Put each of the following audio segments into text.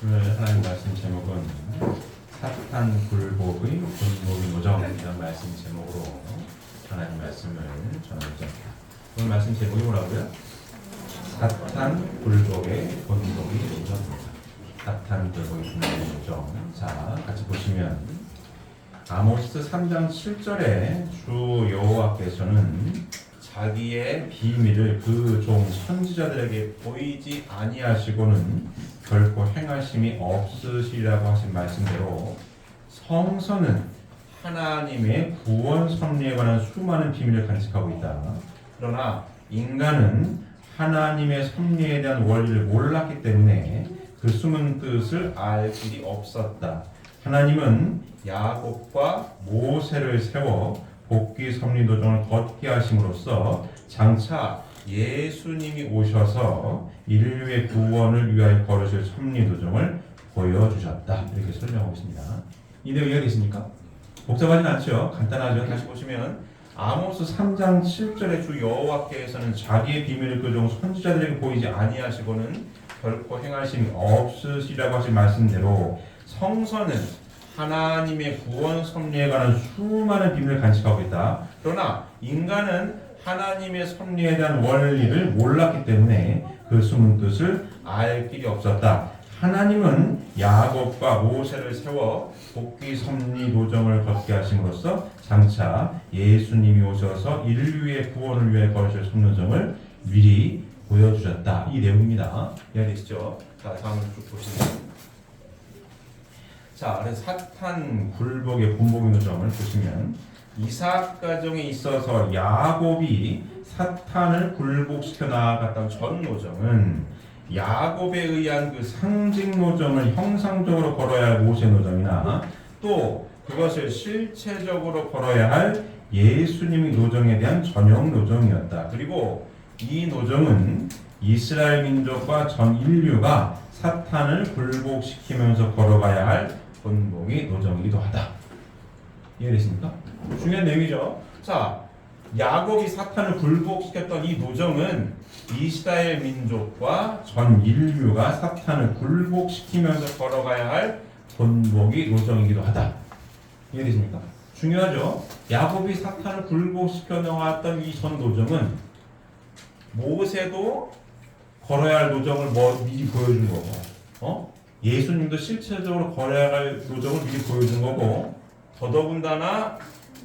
오늘 하나님 말씀 제목은 사탄 굴복의 본복의 노정이라는 말씀 제목으로 하나님 말씀을 전하고자 합니다. 오늘 말씀 제목이 뭐라고요? 사탄 굴복의 본복의 노정입니다. 사탄 굴복의 본복의 노정. 자, 같이 보시면 아모스 3장 7절에 주 여호와께서는 자기의 비밀을 그 종 선지자들에게 보이지 아니하시고는 결코 행하심이 없으시라고 하신 말씀대로 성서는 하나님의 구원 섭리에 관한 수많은 비밀을 간직하고 있다. 그러나 인간은 하나님의 섭리에 대한 원리를 몰랐기 때문에 그 숨은 뜻을 알 길이 없었다. 하나님은 야곱과 모세를 세워 복귀 섭리 도정을 걷게 하심으로써 장차 예수님이 오셔서 인류의 구원을 위하여 걸으실 섭리 도정을 보여주셨다. 이렇게 설명하고 있습니다. 이 내용 이해되십니까? 복잡하진 않죠? 간단하죠? 다시 보시면 아모스 3장 7절에 주 여호와께서는 자기의 비밀을 그 종 선지자들에게 보이지 아니하시고는 결코 행하심이 없으시라고 하신 말씀대로 성서는 하나님의 구원 섭리에 관한 수많은 비밀을 간직하고 있다. 그러나 인간은 하나님의 섭리에 대한 원리를 몰랐기 때문에 그 숨은 뜻을 알 길이 없었다. 하나님은 야곱과 모세를 세워 복귀 섭리 도정을 걷게 하심으로써 장차 예수님이 오셔서 인류의 구원을 위해 걸으실 섭리 도정을 미리 보여주셨다. 이 내용입니다. 이해되시죠? 자, 다음을 쭉 보시면 자, 그래서 사탄 굴복의 본복의 노정을 보시면 이삭 가정에 있어서 야곱이 사탄을 굴복시켜 나아갔던 전 노정은 야곱에 의한 그 상징 노정을 형상적으로 걸어야 할 모세 노정이나 또 그것을 실체적으로 걸어야 할 예수님의 노정에 대한 전형 노정이었다. 그리고 이 노정은 이스라엘 민족과 전 인류가 사탄을 굴복시키면서 걸어가야 할 본복의 노정이기도 하다. 이해되십니까? 중요한 내용이죠. 자, 야곱이 사탄을 굴복시켰던 이 노정은 이스라엘 민족과 전 인류가 사탄을 굴복시키면서 걸어가야 할 본복의 노정이기도 하다. 이해되십니까? 중요하죠. 야곱이 사탄을 굴복시켜 나왔던 이 전 노정은 모세도 걸어야 할 노정을 미리 보여준 거고, 예수님도 실체적으로 걸어야 할 노정을 미리 보여준 거고, 더더군다나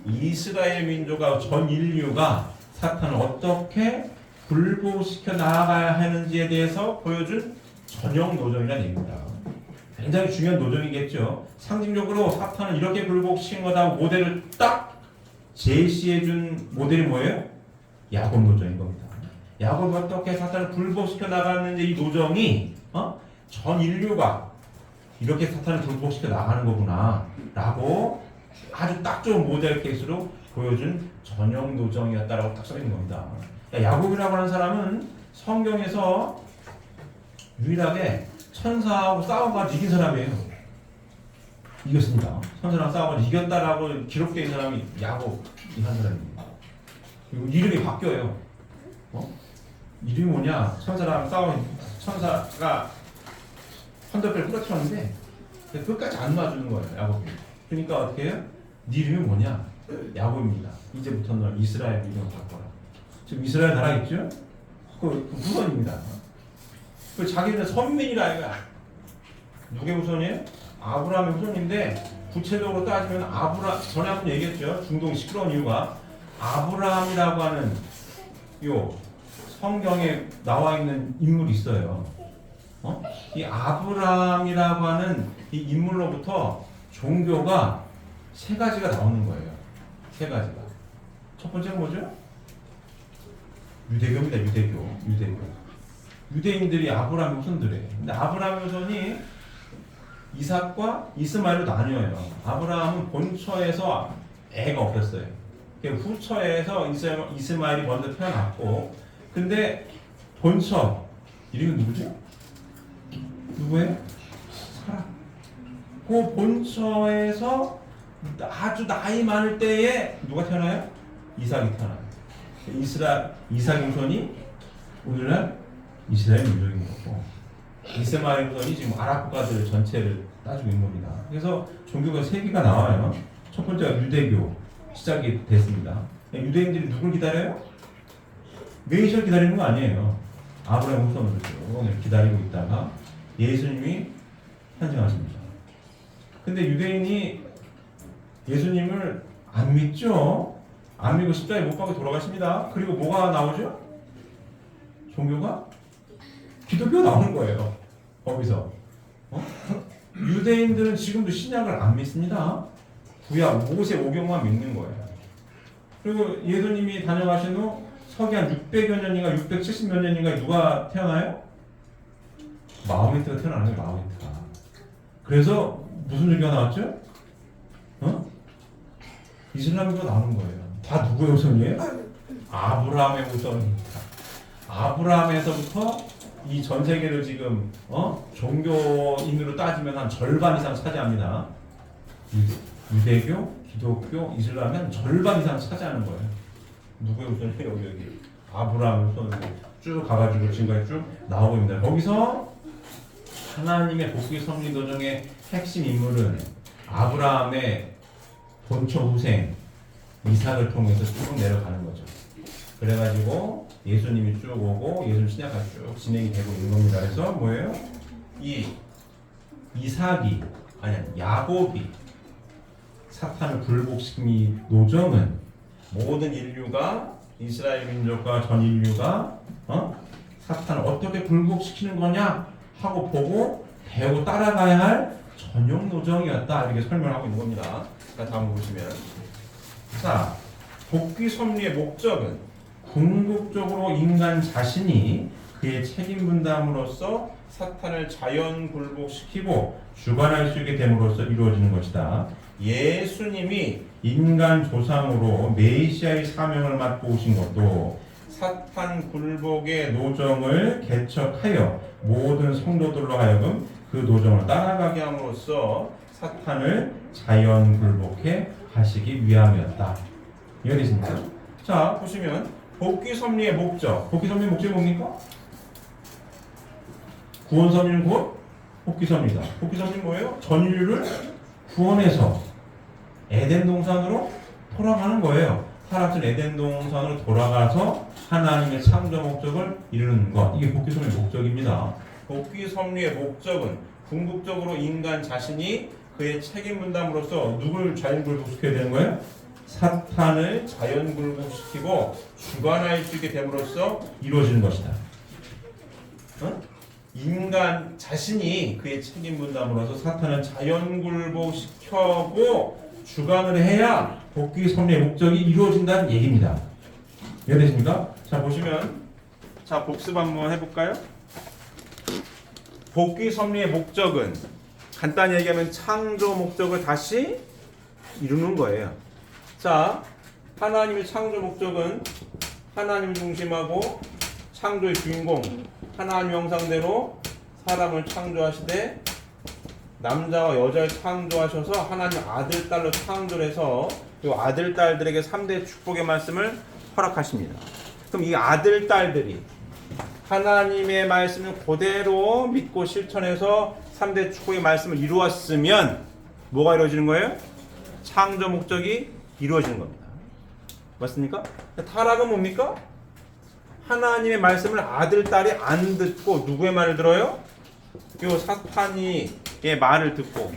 이스라엘 민족과 전 인류가 사탄을 어떻게 굴복시켜 나아가야 하는지에 대해서 보여준 전형 노정이라는 얘기입니다. 굉장히 중요한 노정이겠죠. 상징적으로 사탄은 이렇게 굴복시킨 거다 모델을 딱 제시해준 모델이 뭐예요? 야곱 노정인 겁니다. 야곱이 어떻게 사탄을 굴복시켜 나가는지 이 노정이 전 인류가 이렇게 사탄을 굴복시켜 나가는 거구나 라고 아주 딱 좋은 모델 케이스로 보여준 전형 노정이었다라고 딱 써있는 겁니다. 야곱이라고 하는 사람은 성경에서 유일하게 천사하고 싸워가지고 이긴 사람이에요. 이겼습니다. 천사랑 싸워가지고 이겼다라고 기록되어 있는 사람이 야곱이 한 사람입니다. 그리고 이름이 바뀌어요. 이름이 뭐냐? 천사랑 싸운 천사가 헌터배를 부러뜨렸는데 끝까지 안 놔주는 거예요. 야곱이. 그러니까 어떻게 해요? 네 이름이 뭐냐? 야곱입니다. 이제부터 너 이스라엘 이름을 바꿔라. 지금 이스라엘 나라 있죠? 그 후손입니다. 그 자기는 선민이라 이거야. 누구의 후손이에요? 아브라함의 후손인데 구체적으로 따지면 전에 한번 얘기했죠. 중동이 시끄러운 이유가 아브라함이라고 하는 요 성경에 나와 있는 인물이 있어요. 이 아브라함이라고 하는 이 인물로부터 종교가 세 가지가 나오는 거예요. 세 가지가. 첫 번째는 뭐죠? 유대교입니다. 유대교. 유대인들이 아브라함의 후손들이에요. 근데 아브라함의 후손이 이삭과 이스마엘로 나뉘어요. 아브라함은 본처에서 애가 없었어요. 후처에서 이스마엘이 먼저 태어났고, 근데 본처 이름이 누구지? 누구예요? 사라. 그 본처에서 아주 나이 많을 때에 누가 태어나요? 이삭이 태어나요. 이삭의 후손이 오늘날 이스라엘 민족인 거고, 이스마엘 후손이 지금 아랍 국가들 전체를 따지고 있는 겁니다. 그래서 종교가 세 개가 나와요. 첫 번째가 유대교 시작이 됐습니다. 유대인들이 누굴 기다려요? 메시아를 기다리는 거 아니에요. 아브라함 후손을 기다리고 있다가 예수님이 탄생하십니다. 근데 유대인이 예수님을 안 믿죠? 안 믿고 십자가에 못 박고 돌아가십니다. 그리고 뭐가 나오죠? 종교가? 기독교가 나오는 거예요. 거기서. 유대인들은 지금도 신약을 안 믿습니다. 구약, 모세 오경만 믿는 거예요. 그리고 예수님이 다녀가신 후 서기 한 600여 년인가 670몇 년인가 누가 태어나요? 마호메트가 태어나는 거예요. 마호메트가. 그래서 무슨 종교가 나왔죠? 이슬람교가 나오는 거예요. 다 누구의 후손이에요? 아브라함의 후손입니다. 아브라함에서부터 이 전 세계를 지금 종교인으로 따지면 한 절반 이상 차지합니다. 유대교, 기독교, 이슬람이 한 절반 이상 차지하는 거예요. 누구의 후손이에요? 여기 아브라함의 후손 쭉 가가지고 지금까지 쭉 나오고 있습니다. 거기서 하나님의 복귀 섭리 도정의 핵심 인물은 아브라함의 본처 후생 이삭을 통해서 쭉 내려가는 거죠. 그래가지고 예수님이 쭉 오고 예수님 신약까지 쭉 진행이 되고 있는 겁니다. 그래서 뭐예요? 이 이삭이 아니 야곱이 사탄을 굴복시킨 노정은 모든 인류가 이스라엘 민족과 전 인류가 사탄을 어떻게 굴복시키는 거냐 하고 보고 배우고 따라가야 할 전용 노정이었다 이렇게 설명하고 있는 겁니다. 자, 다음 보시면 자 복귀 섭리의 목적은 궁극적으로 인간 자신이 그의 책임 분담으로써 사탄을 자연 굴복시키고 주관할 수 있게 됨으로써 이루어지는 것이다. 예수님이 인간 조상으로 메시아의 사명을 맡고 오신 것도 사탄 굴복의 노정을 개척하여 모든 성도들로 하여금 그 노정을 따라가게 함으로써 사탄을 자연 굴복해 하시기 위함이었다. 이해되십니까? 자, 보시면 복귀 섭리의 목적. 복귀 섭리의 목적이 뭡니까? 구원 섭리는 곧 복귀 섭리다. 복귀 섭리는 뭐예요? 전 인류를 구원해서 에덴 동산으로 돌아가는 거예요. 타락한 에덴 동산으로 돌아가서 하나님의 창조 목적을 이루는 것. 이게 복귀 섭리의 목적입니다. 복귀 섭리의 목적은 궁극적으로 인간 자신이 그의 책임 분담으로써 누굴 자연 굴복시켜야 되는 거예요? 사탄을 자연 굴복시키고 주관할 수 있게 됨으로써 이루어지는 것이다. 인간 자신이 그의 책임 분담으로써 사탄을 자연 굴복시켜고 주관을 해야 복귀 섭리의 목적이 이루어진다는 얘기입니다. 이해되십니까? 자, 보시면 자 복습 한번 해볼까요? 복귀 섭리의 목적은 간단히 얘기하면 창조 목적을 다시 이루는 거예요. 자, 하나님의 창조 목적은 하나님 중심하고 창조의 주인공 하나님 형상대로 사람을 창조하시되 남자와 여자를 창조하셔서 하나님 아들 딸로 창조해서 이 아들 딸들에게 3대 축복의 말씀을 허락하십니다. 그럼 이 아들 딸들이 하나님의 말씀을 그대로 믿고 실천해서 3대 축복의 말씀을 이루었으면 뭐가 이루어지는 거예요? 창조 목적이 이루어지는 겁니다. 맞습니까? 타락은 뭡니까? 하나님의 말씀을 아들, 딸이 안 듣고 누구의 말을 들어요? 요 사탄이의 말을 듣고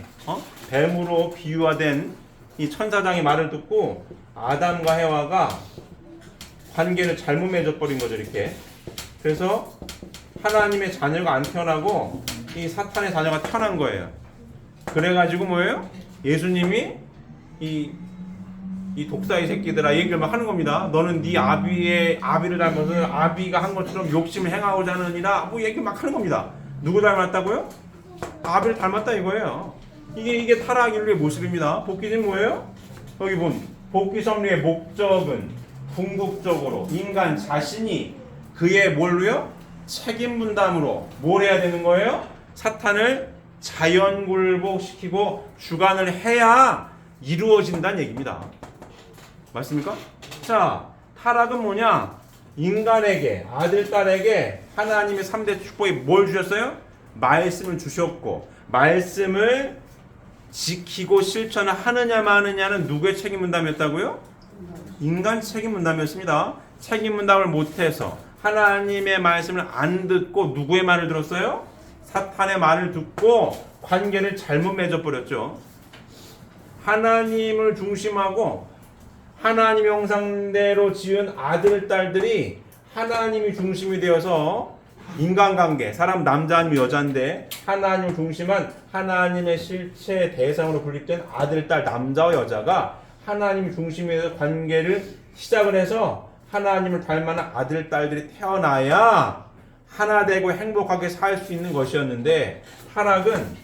뱀으로 비유화된 이 천사장의 말을 듣고 아담과 해와가 관계를 잘못 맺어버린 거죠. 이렇게. 그래서 하나님의 자녀가 안 태어나고 이 사탄의 자녀가 태어난 거예요. 그래가지고 뭐예요? 예수님이 이 독사의 새끼들아 얘기를 막 하는 겁니다. 너는 네 아비를 닮아서 아비가 한 것처럼 욕심을 행하고자 하느니라 뭐 얘기 막 하는 겁니다. 누구 닮았다고요? 아비를 닮았다 이거예요. 이게 타락 인류의 모습입니다. 복귀는 뭐예요? 여기 본 복귀 섭리의 목적은 궁극적으로 인간 자신이 그의 뭘로요? 책임 분담으로 뭘 해야 되는 거예요? 사탄을 자연 굴복시키고 주관을 해야 이루어진다는 얘기입니다. 맞습니까? 자, 타락은 뭐냐? 인간에게, 아들, 딸에게 하나님의 3대 축복이 뭘 주셨어요? 말씀을 주셨고 말씀을 지키고 실천을 하느냐 마느냐는 누구의 책임 분담이었다고요? 인간 책임 분담이었습니다. 책임 분담을 못해서 하나님의 말씀을 안 듣고 누구의 말을 들었어요? 사탄의 말을 듣고 관계를 잘못 맺어버렸죠. 하나님을 중심하고 하나님 형상대로 지은 아들, 딸들이 하나님이 중심이 되어서 인간관계, 사람 남자 아니면 여자인데 하나님을 중심한 하나님의 실체 대상으로 분립된 아들, 딸, 남자와 여자가 하나님 중심이 되어서 관계를 시작을 해서 하나님을 닮아는 아들, 딸들이 태어나야 하나 되고 행복하게 살 수 있는 것이었는데 타락은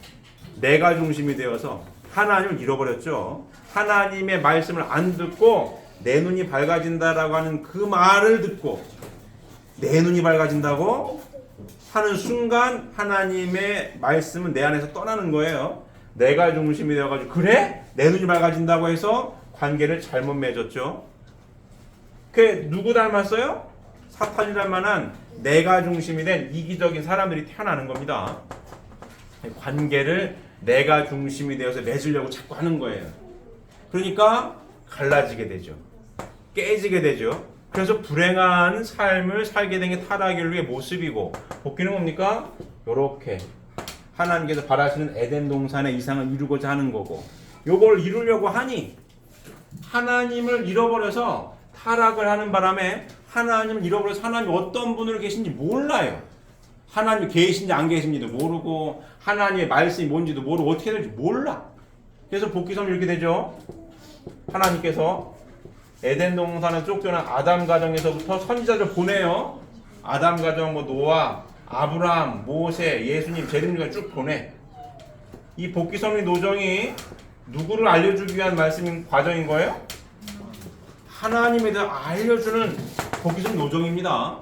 내가 중심이 되어서 하나님을 잃어버렸죠. 하나님의 말씀을 안 듣고 내 눈이 밝아진다라고 하는 그 말을 듣고 내 눈이 밝아진다고 하는 순간 하나님의 말씀은 내 안에서 떠나는 거예요. 내가 중심이 되어가지고 그래? 내 눈이 밝아진다고 해서 관계를 잘못 맺었죠. 그게 누구 닮았어요? 사탄이 닮아난 내가 중심이 된 이기적인 사람들이 태어나는 겁니다. 관계를 내가 중심이 되어서 맺으려고 자꾸 하는 거예요. 그러니까 갈라지게 되죠. 깨지게 되죠. 그래서 불행한 삶을 살게 된 게 타락의 인류의 모습이고 복귀는 뭡니까? 요렇게 하나님께서 바라시는 에덴 동산의 이상을 이루고자 하는 거고 요걸 이루려고 하니 하나님을 잃어버려서 타락을 하는 바람에 하나님을 잃어버려서 하나님이 어떤 분으로 계신지 몰라요. 하나님이 계신지 안 계신지도 모르고 하나님의 말씀이 뭔지도 모르고 어떻게 될지 몰라. 그래서 복귀섬이 이렇게 되죠. 하나님께서 에덴 동산에 쫓겨난 아담 가정에서부터 선지자들 보내요. 아담 가정 뭐 노아, 아브라함, 모세, 예수님, 제림들과 쭉 보내. 이 복귀섬의 노정이 누구를 알려주기 위한 말씀인 과정인 거예요? 하나님에 대해 알려주는 복귀섬 노정입니다.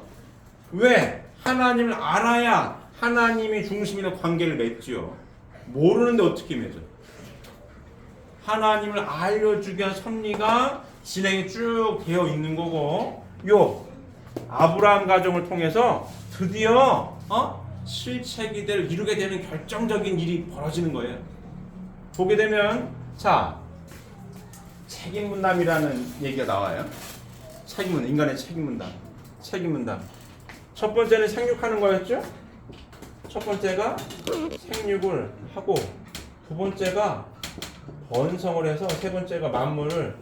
왜? 하나님을 알아야 하나님이 중심이나 관계를 맺지요. 모르는데 어떻게 맺어? 하나님을 알려주기 위한 섭리가 진행이 쭉 되어 있는 거고 요 아브라함 가정을 통해서 드디어 실체기를 이루게 되는 결정적인 일이 벌어지는 거예요. 보게 되면 자 책임 분담이라는 얘기가 나와요. 책임 분담, 인간의 책임 분담. 책임 분담. 첫 번째는 생육하는 거였죠? 첫 번째가 생육을 하고 두 번째가 번성을 해서 세 번째가 만물을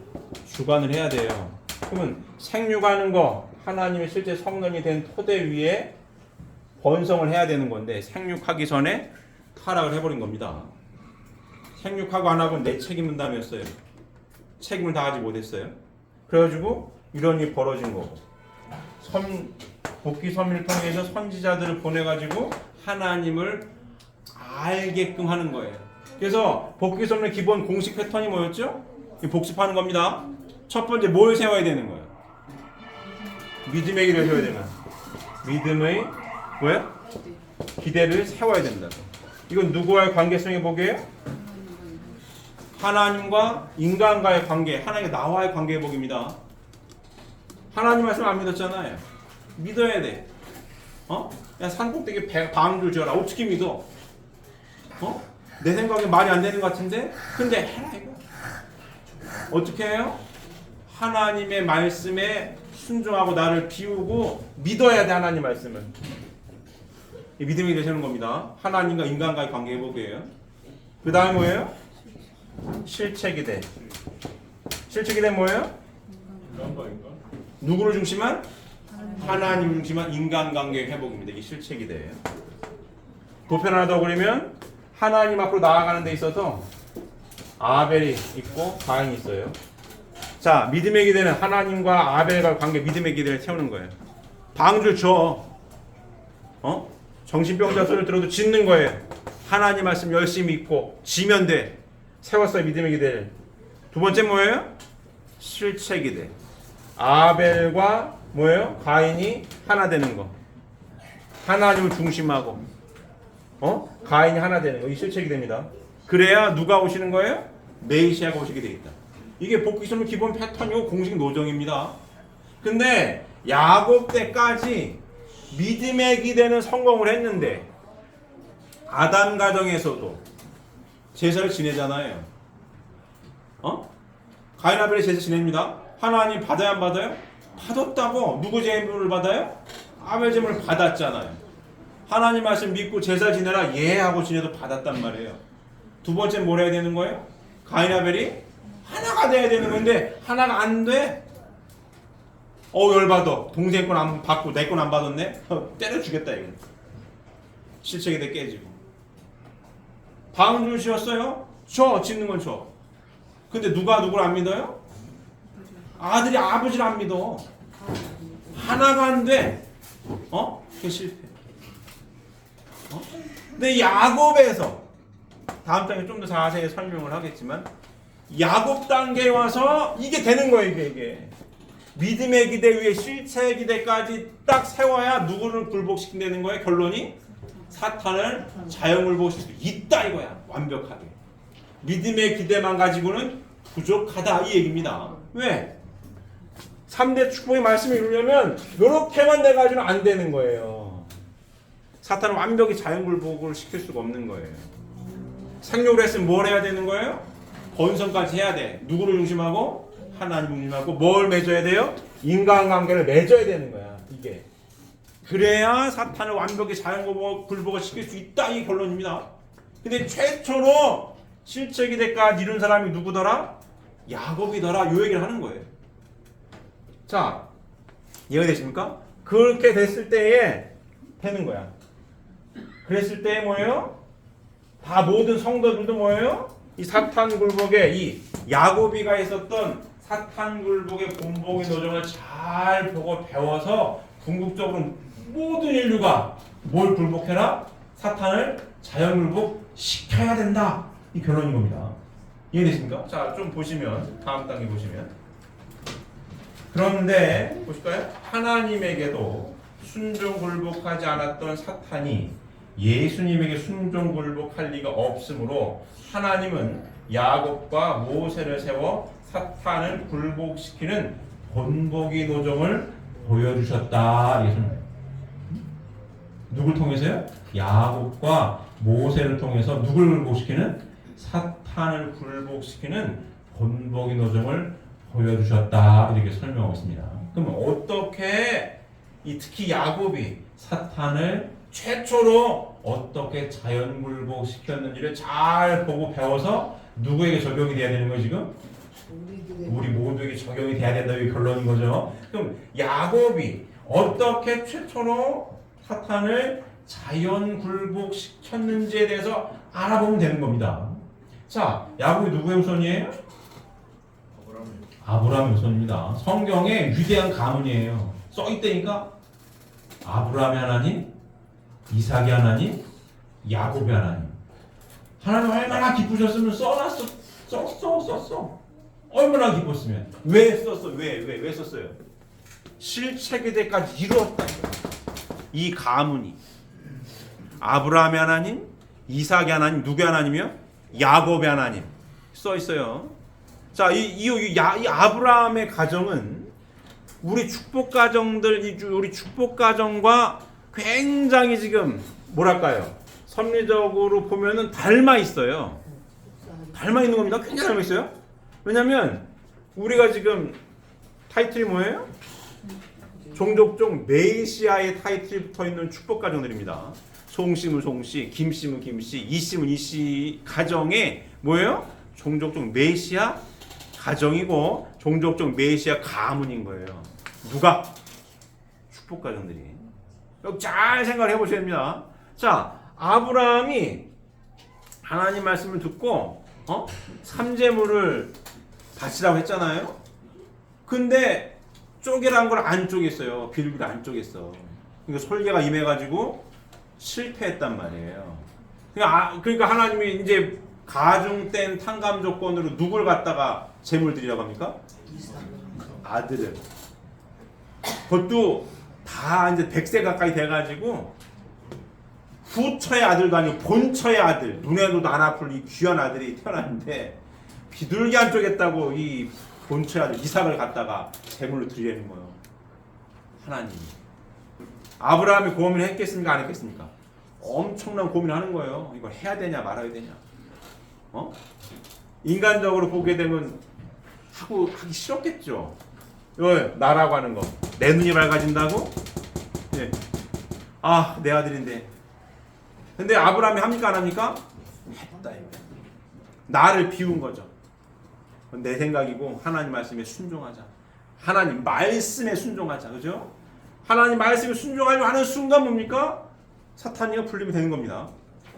주관을 해야 돼요. 그러면 생육하는 거 하나님의 실제 성령이 된 토대 위에 번성을 해야 되는 건데 생육하기 전에 타락을 해버린 겁니다. 생육하고 안 하고는 내 책임 분담이었어요. 책임을 다하지 못했어요. 그래가지고 이런 일이 벌어진 거고 복귀 섬유를 통해서 선지자들을 보내가지고 하나님을 알게끔 하는 거예요. 그래서 복귀 섬유의 기본 공식 패턴이 뭐였죠? 복습하는 겁니다. 첫 번째 뭘 세워야 되는 거예요? 믿음의 기대를 세워야 되는 거예요. 믿음의 뭐예요? 기대를 세워야 된다고. 이건 누구와의 관계성의 복이에요? 하나님과 인간과의 관계, 하나님과 나와의 관계의 복입니다. 하나님 말씀 안 믿었잖아요. 믿어야 돼. 야 산꼭대기 방줄 지어라. 어떻게 믿어? 내 생각에 말이 안 되는 것 같은데? 근데 해라 이거. 어떻게 해요? 하나님의 말씀에 순종하고 나를 비우고 믿어야 돼. 하나님 말씀은. 이 믿음이 되시는 겁니다. 하나님과 인간과의 관계 회복이에요. 그 다음에 뭐예요? 실체기대. 실체기대 뭐예요? 누구를 중심한? 하나님 중심한 인간관계 회복입니다. 이게 실체기대예요. 보편 하나 더 그리면 하나님 앞으로 나아가는 데 있어서 아벨이 있고 가인이 있어요. 자, 믿음의 기대는 하나님과 아벨과 관계, 믿음의 기대를 세우는 거예요. 방줄 줘. 정신병자 소리를 들어도 짓는 거예요. 하나님 말씀 열심히 믿고 지면 돼. 세웠어요, 믿음의 기대를. 두 번째 뭐예요? 실체 기대. 아벨과 뭐예요? 가인이 하나 되는 거. 하나님을 중심하고 가인이 하나 되는 거. 이 실체 기대입니다. 그래야 누가 오시는 거예요? 메시아가 오시게 되겠다. 이게 복귀선의 기본 패턴이고 공식 노정입니다. 근데 야곱 때까지 믿음의 기대는 성공을 했는데 아담 가정에서도 제사를 지내잖아요. 가인 아벨이 제사 지냅니다. 하나님 받아야 안 받아요? 받았다고. 누구 제물을 받아요? 아벨 제물을 받았잖아요. 하나님 말씀 믿고 제사 지내라 예 하고 지내도 받았단 말이에요. 두 번째 뭘 해야 되는 거예요? 가인 아벨이 하나가 돼야 되는 건데 하나가 안 돼. 열받아. 동생 건 안 받고 내 건 안 받았네. 때려주겠다 이거. 실책이 돼 깨지고. 방주를 지었어요? 짓는 건 줘. 근데 누가 누구를 안 믿어요? 아들이 아버지를 안 믿어. 하나가 안 돼. 그게 실패. 근데 야곱에서 다음 장에 좀 더 자세히 설명을 하겠지만 야곱 단계에 와서 이게 되는 거예요. 이게 믿음의 기대 위에 실체의 기대까지 딱 세워야 누구를 굴복시킨다는 거예요. 결론이 사탄을 자연굴복시킬 수 있다 이거야. 완벽하게. 믿음의 기대만 가지고는 부족하다 이 얘기입니다. 왜? 3대 축복의 말씀을 이루려면 이렇게만 돼가지고는 안 되는 거예요. 사탄은 완벽히 자연굴복을 시킬 수가 없는 거예요. 생육을 했으면 뭘 해야 되는 거예요? 번성까지 해야 돼. 누구를 중심하고? 하나님 중심하고. 뭘 맺어야 돼요? 인간관계를 맺어야 되는 거야. 이게. 그래야 사탄을 완벽히 자연굴복을 시킬 수 있다 이 결론입니다. 근데 최초로 실체기대까지 이룬 사람이 누구더라? 야곱이더라. 요 얘기를 하는 거예요. 자, 이해가 되십니까? 그렇게 됐을 때에 되는 거야. 그랬을 때 뭐예요? 다 모든 성도들도 뭐예요? 이 사탄 굴복에 이 야곱이가 있었던 사탄 굴복의 본보기 노정을 잘 보고 배워서 궁극적으로 모든 인류가 뭘 굴복해라? 사탄을 자연 굴복 시켜야 된다. 이 결론인 겁니다. 이해되십니까? 자, 좀 보시면 다음 단계 보시면 그런데 보실까요? 하나님에게도 순종 굴복하지 않았던 사탄이 예수님에게 순종 굴복할 리가 없으므로 하나님은 야곱과 모세를 세워 사탄을 굴복시키는 본보기 노정을 보여주셨다. 이게 누굴 통해서요? 야곱과 모세를 통해서 누굴 굴복시키는? 사탄을 굴복시키는 본보기 노정을 보여주셨다. 이렇게 설명하고 있습니다. 그럼 어떻게 특히 야곱이 사탄을 최초로 어떻게 자연굴복시켰는지를 잘 보고 배워서 누구에게 적용이 돼야 되는 거예요 지금? 우리 모두에게 적용이 돼야 된다. 이 결론인 거죠. 그럼 야곱이 어떻게 최초로 사탄을 자연굴복시켰는지에 대해서 알아보면 되는 겁니다. 자, 야곱이 누구의 후손이에요? 아브라함의 후손입니다. 성경에 위대한 가문이에요. 써있다니까 아브라함의 하나님, 이삭의 하나님, 야곱의 하나님. 하나님 얼마나 기쁘셨으면 써놨어. 썼어. 얼마나 기뻤으면. 왜 썼어? 왜 썼어요? 실체기대까지 이루었다. 이 가문이 아브라함의 하나님, 이삭의 하나님, 누구의 하나님이요? 야곱의 하나님. 써있어요. 자, 이 아브라함의 가정은 우리 축복 가정과 굉장히 지금 뭐랄까요? 섭리적으로 보면은 닮아 있어요. 닮아 있는 겁니다. 굉장히 닮아 있어요. 왜냐면 우리가 지금 타이틀이 뭐예요? 종족종 메시아의 타이틀이 붙어 있는 축복 가정들입니다. 송씨면 송씨, 김씨면 김씨, 이씨면 이씨 가정에 뭐예요? 종족종 메시아 가정이고 종족종 메시아 가문인 거예요. 누가? 축복 가정들이. 잘 생각을 해보셔야 됩니다. 자, 아브라함이 하나님 말씀을 듣고 삼재물을 바치라고 했잖아요. 근데 쪼개라는 걸 안 쪼갰어요. 비둘기를 안 쪼갰어. 그러니까 솔개가 임해가지고 실패했단 말이에요. 그러니까 하나님이 이제 가중된 탕감 조건으로 누굴 갖다가 제물 드리라고 합니까? 아들을. 그것도 다 이제 100세 가까이 돼가지고 후처의 아들도 아니고 본처의 아들, 눈에도 안 아플 이 귀한 아들이 태어났는데 비둘기 안 쪼겠다고 이 본처의 아들 이삭을 갖다가 제물로 드리려는 거예요. 하나님. 아브라함이 고민을 했겠습니까? 안 했겠습니까? 엄청난 고민을 하는 거예요. 이걸 해야 되냐 말아야 되냐. 인간적으로 보게 되면 하기 싫었겠죠. 나라고 하는 거. 내 눈이 밝아진다고? 예. 아, 내 아들인데. 근데 아브라함이 합니까 안 합니까? 했다. 나를 비운 거죠. 내 생각이고 하나님 말씀에 순종하자. 하나님 말씀에 순종하자. 그죠? 하나님 말씀에 순종하려고 하는 순간 뭡니까? 사탄이가 풀리면 되는 겁니다.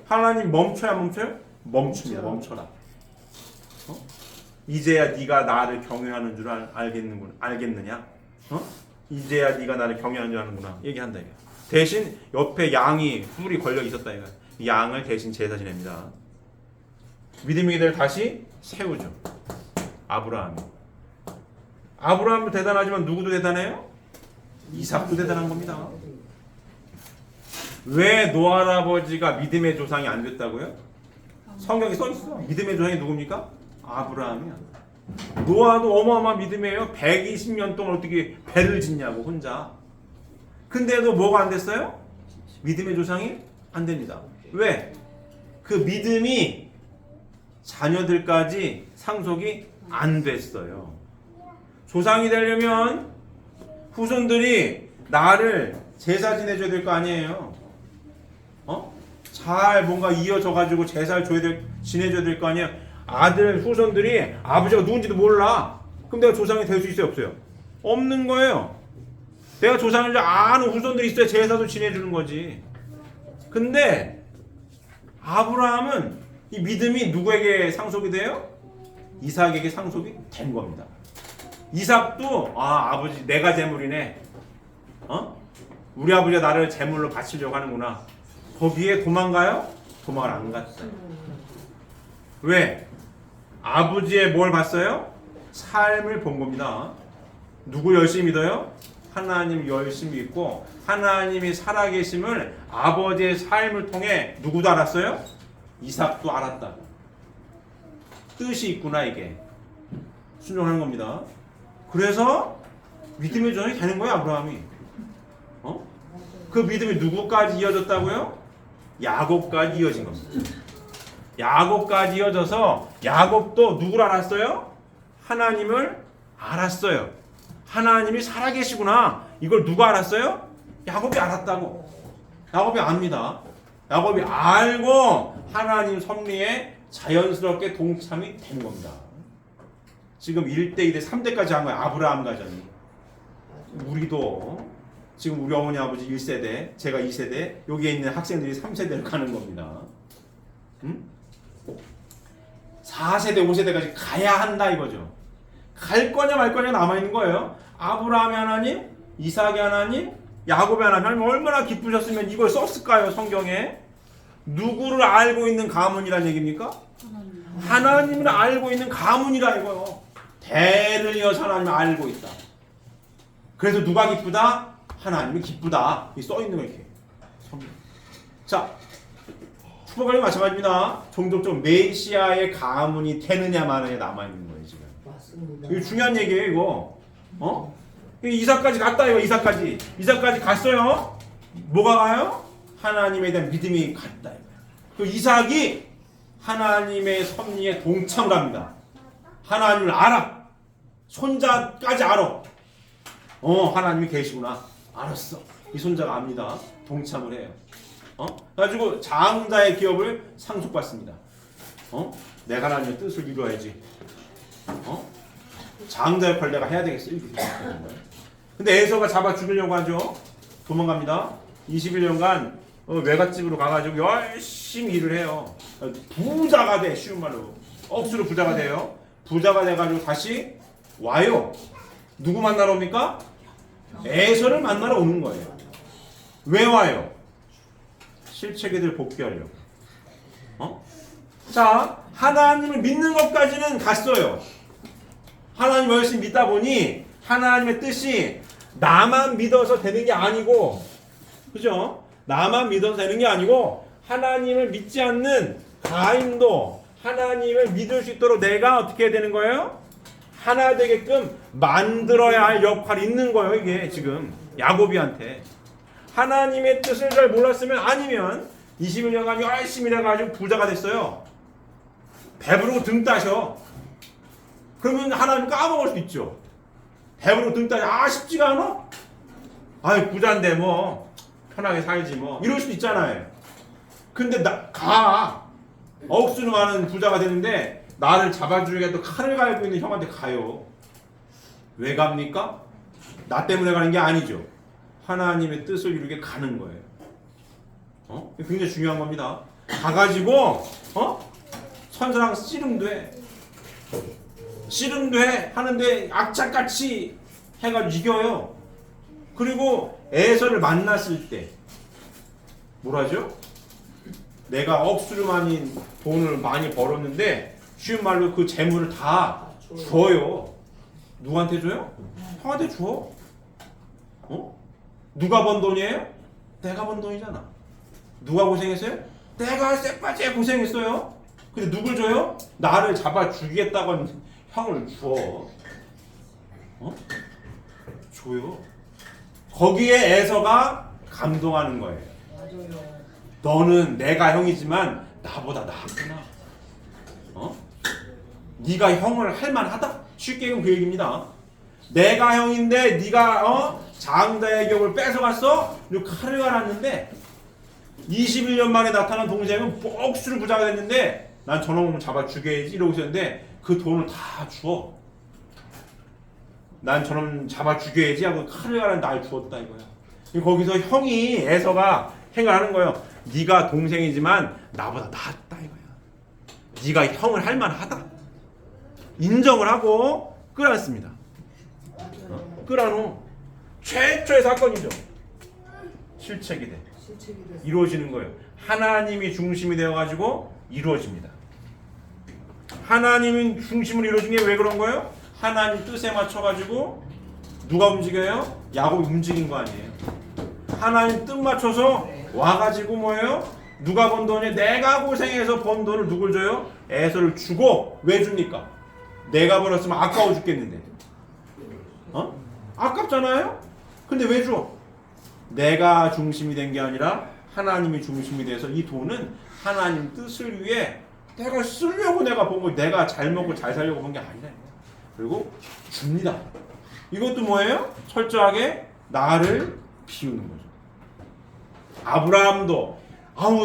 하나님 멈춰야 멈춰요? 멈춥니다. 멈춰라. 이제야 네가 나를 경외하는 줄 알겠느냐? 이제야 네가 나를 경외하는 줄 아는구나. 얘기한다 이거. 대신 옆에 양이 뿔이 걸려 있었다 이거. 양을 대신 제사 지냅니다. 믿음의 기대를 다시 세우죠. 아브라함도 대단하지만 누구도 대단해요? 이삭도 대단한 겁니다. 왜 노아 할아버지가 믿음의 조상이 안 됐다고요? 성경에 써 있어. 믿음의 조상이 누굽니까? 아브라함이야. 노아도 어마어마한 믿음이에요. 120년 동안 어떻게 배를 짓냐고 혼자. 근데도 뭐가 안 됐어요? 믿음의 조상이 안 됩니다. 왜? 그 믿음이 자녀들까지 상속이 안 됐어요. 조상이 되려면 후손들이 나를 제사 지내줘야 될 거 아니에요. 잘 뭔가 이어져 가지고 제사를 지내줘야 될 거 아니에요. 아들 후손들이 아버지가 누군지도 몰라. 그럼 내가 조상이 될 수 있어요, 없어요? 없는 거예요. 내가 조상인 줄 아는 후손들이 있어야 제사도 지내주는 거지. 근데 아브라함은 이 믿음이 누구에게 상속이 돼요? 이삭에게 상속이 된 겁니다. 이삭도 아버지 내가 재물이네. 우리 아버지가 나를 재물로 바치려고 하는구나. 거기에 도망가요? 도망을 안 갔어요. 왜? 아버지의 뭘 봤어요? 삶을 본 겁니다. 누구 열심히 믿어요? 하나님 열심히 믿고 하나님이 살아계심을 아버지의 삶을 통해 누구도 알았어요? 이삭도 알았다. 뜻이 있구나 이게. 순종하는 겁니다. 그래서 믿음의 조상이 되는 거예요 아브라함이. 그 믿음이 누구까지 이어졌다고요? 야곱까지 이어진 겁니다. 야곱까지 이어져서 야곱도 누구를 알았어요? 하나님을 알았어요. 하나님이 살아계시구나. 이걸 누가 알았어요? 야곱이 알았다고. 야곱이 압니다. 야곱이 알고 하나님 섭리에 자연스럽게 동참이 된 겁니다. 지금 1대, 2대, 3대까지 한 거예요. 아브라함 가정이. 우리도 지금 우리 어머니 아버지 1세대, 제가 2세대, 여기에 있는 학생들이 3세대를 가는 겁니다. 4세대, 5세대까지 가야 한다 이거죠. 갈 거냐 말 거냐 남아있는 거예요. 아브라함의 하나님, 이삭의 하나님, 야곱의 하나님 얼마나 기쁘셨으면 이걸 썼을까요 성경에? 누구를 알고 있는 가문이란 얘기입니까? 하나님을 알고 있는 가문이라 이거요. 대를 이어서 하나님을 알고 있다. 그래서 누가 기쁘다? 하나님이 기쁘다. 이 써있는 거 이렇게. 자, 축복하기 마찬가지입니다. 종족적 메시아의 가문이 되느냐 마느냐 남아있는 거예요 지금. 맞습니다. 이거 중요한 얘기예요 이거. 이삭까지 갔다 이거. 이삭까지 갔어요. 뭐가 가요? 하나님에 대한 믿음이 갔다 이거예요. 그 이삭이 하나님의 섭리에 동참갑니다. 하나님을 알아. 손자까지 알아. 하나님이 계시구나. 알았어. 이 손자가 압니다. 동참을 해요. 그래가지고 장자의 기업을 상속받습니다. 내가 하나님의 뜻을 이루어야지. 장자 역할 내가 해야 되겠어. 이렇게 생각하는 거예요. 근데 에서가 잡아 죽이려고 하죠. 도망갑니다. 21년간 외갓집으로 가가지고 열심히 일을 해요. 부자가 돼. 쉬운 말로. 억수로 부자가 돼요. 부자가 돼가지고 다시 와요. 누구 만나러 옵니까? 에서를 만나러 오는 거예요. 왜 와요? 실체기들 복귀하려고. 자, 하나님을 믿는 것까지는 갔어요. 하나님 열심히 믿다 보니 하나님의 뜻이 나만 믿어서 되는 게 아니고, 그죠? 나만 믿어서 되는 게 아니고 하나님을 믿지 않는 가인도 하나님을 믿을 수 있도록 내가 어떻게 해야 되는 거예요? 하나 되게끔 만들어야 할 역할이 있는 거예요. 이게 지금 야곱이한테 하나님의 뜻을 잘 몰랐으면, 아니면 21년간 열심히 해가지고 부자가 됐어요. 배부르고 등 따셔. 그러면 하나님 까먹을 수 있죠. 배부르고 등 따셔. 쉽지가 않아? 아이 부자인데 뭐 편하게 살지 뭐 이럴 수도 있잖아요. 근데 억수로 많은 부자가 되는데 나를 잡아주려고 칼을 갈고 있는 형한테 가요. 왜 갑니까? 나 때문에 가는 게 아니죠. 하나님의 뜻을 이루게 가는 거예요. 굉장히 중요한 겁니다. 가가지고 선사랑 씨름돼 하는데 악착같이 해가지고 이겨요. 그리고 에서를 만났을 때 뭐라죠? 내가 억수로 많이 돈을 많이 벌었는데 쉬운 말로 그 재물을 다 줘요. 누구한테 줘요? 형한테 줘. 누가 번 돈이에요? 내가 번 돈이잖아. 누가 고생했어요? 내가 쎄빠째 고생했어요. 근데 누굴 줘요? 나를 잡아 죽이겠다고 하는 형을 줘. 줘요. 거기에 에서가 감동하는 거예요. 맞아요. 너는 내가 형이지만 나보다 낫구나. 네가 형을 할만하다. 쉽게 얘기하면 그 얘기입니다. 내가 형인데 네가 장자의 격을 뺏어갔어? 그리고 칼을 갈았는데 21년 만에 나타난 동생은 억수로 부자가 됐는데 난 저놈을 잡아 죽여야지 이러고 있었는데 그 돈을 다 주어. 난 저놈 잡아 죽여야지 하고 칼을 갈아 날 주었다 이거야. 거기서 형이 에서가 행을 거예요. 네가 동생이지만 나보다 낫다 이거야. 네가 형을 할 만하다. 인정을 하고 끌어안습니다. 끌어안어. 최초의 사건이죠. 실책이 돼. 이루어지는 거예요. 하나님이 중심이 되어가지고 이루어집니다. 하나님이 중심으로 이루어진 게 왜 그런 거예요? 하나님 뜻에 맞춰가지고 누가 움직여요? 야곱이 움직인 거 아니에요. 하나님 뜻 맞춰서 와가지고 뭐예요? 누가 번 돈이 내가 고생해서 번 돈을 누굴 줘요? 에서를 주고. 왜 줍니까? 내가 벌었으면 아까워 죽겠는데. 아깝잖아요? 근데 왜 줘? 내가 중심이 된 게 아니라 하나님이 중심이 돼서 이 돈은 하나님 뜻을 위해 내가 쓰려고 내가 본 거, 내가 잘 먹고 잘 살려고 본 게 아니라. 그리고 줍니다. 이것도 뭐예요? 철저하게 나를 비우는 거죠. 아브라함도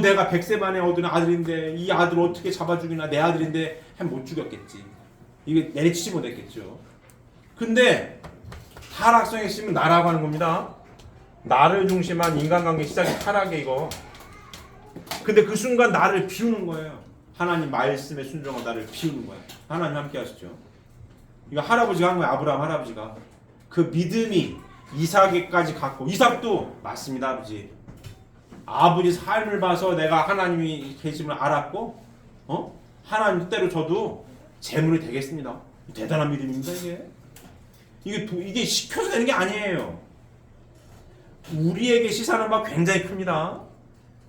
내가 100세 만에 얻은 아들인데 이 아들 어떻게 잡아 죽이나, 내 아들인데 못 죽였겠지. 이게 내리치지 못했겠죠. 근데 타락성의 핵심은 나라고 하는 겁니다. 나를 중심한 인간관계 시작이 타락에 이거. 근데 그 순간 나를 비우는 거예요. 하나님 말씀에 순종하고 나를 비우는 거예요. 하나님 함께 하시죠. 이거 할아버지가 한 거예요. 아브라함 할아버지가. 그 믿음이 이삭에까지 갔고, 이삭도 맞습니다. 아버지 삶을 봐서 내가 하나님이 계심을 알았고, 하나님 뜻대로 저도 재물이 되겠습니다. 대단한 믿음입니다. 이게 시켜서 되는 게 아니에요. 우리에게 시사하는 바 굉장히 큽니다.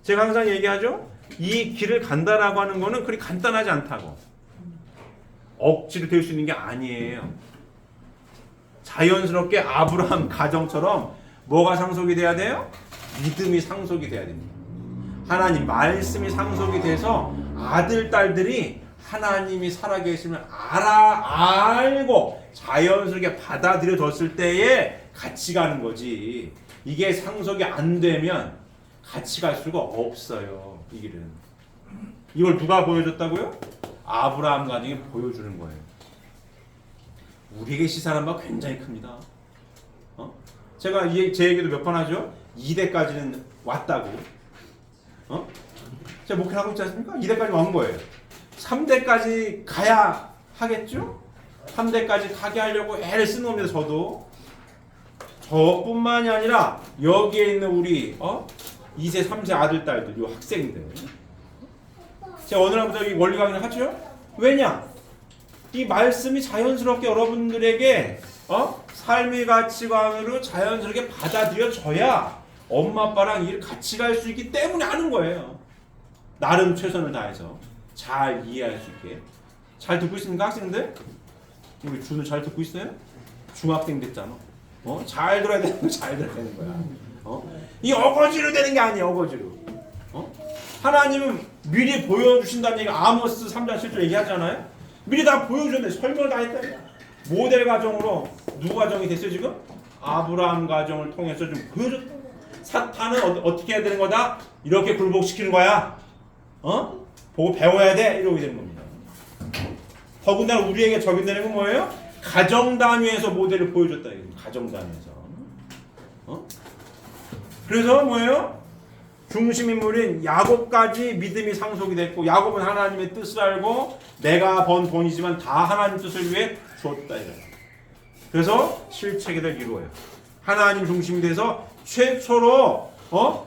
제가 항상 얘기하죠. 이 길을 간다라고 하는 거는 그리 간단하지 않다고. 억지로 될 수 있는 게 아니에요. 자연스럽게 아브라함 가정처럼 뭐가 상속이 돼야 돼요? 믿음이 상속이 돼야 됩니다. 하나님 말씀이 상속이 돼서 아들, 딸들이 하나님이 살아계심을 알고 자연스럽게 받아들여졌을 때에 같이 가는 거지. 이게 상속이 안 되면 같이 갈 수가 없어요. 이 길은. 이걸 누가 보여줬다고요? 아브라함 가정이 보여주는 거예요. 우리에게 시사하는 바 굉장히 큽니다. 제가 제 얘기도 몇 번 하죠. 2대까지는 왔다고. 제가 목회를 하고 있지 않습니까? 2대까지 온 거예요. 3대까지 가야 하겠죠? 3대까지 가게 하려고 애를 쓰는 겁니다. 저뿐만이 아니라 여기에 있는 우리 2세, 3세 아들, 딸들, 요 학생들. 제가 어느 날부터 이 원리 강의를 하죠? 왜냐? 이 말씀이 자연스럽게 여러분들에게 삶의 가치관으로 자연스럽게 받아들여져야 엄마 아빠랑 일 같이 갈 수 있기 때문에 하는 거예요. 나름 최선을 다해서 잘 이해할 수 있게. 잘 듣고 있습니까, 학생들? 우리 준우 잘 듣고 있어요? 중학생 됐잖아. 잘 들어야 되는 거 잘 들어야 되는 거야. 이 어거지로 되는 게 아니야, 어거지로. 하나님은 미리 보여주신다는 얘기가 아모스 3장 7절 얘기하잖아요. 미리 다 보여줬네. 설명을 다 했다. 모델 가정으로 누구 가정이 됐어요 지금? 아브라함 가정을 통해서 좀 보여줬다. 사탄은 어떻게 해야 되는 거다? 이렇게 굴복시키는 거야. 보고 배워야 돼. 이러게 되는 겁니다. 더군다나 우리에게 적용되는 건 뭐예요? 가정 단위에서 모델을 보여줬다. 가정 단위에서. 그래서 뭐예요? 중심 인물인 야곱까지 믿음이 상속이 됐고, 야곱은 하나님의 뜻을 알고 내가 번 돈이지만 다 하나님 뜻을 위해 주었다. 그래서 실체계를 이루어요. 하나님 중심이 돼서 최초로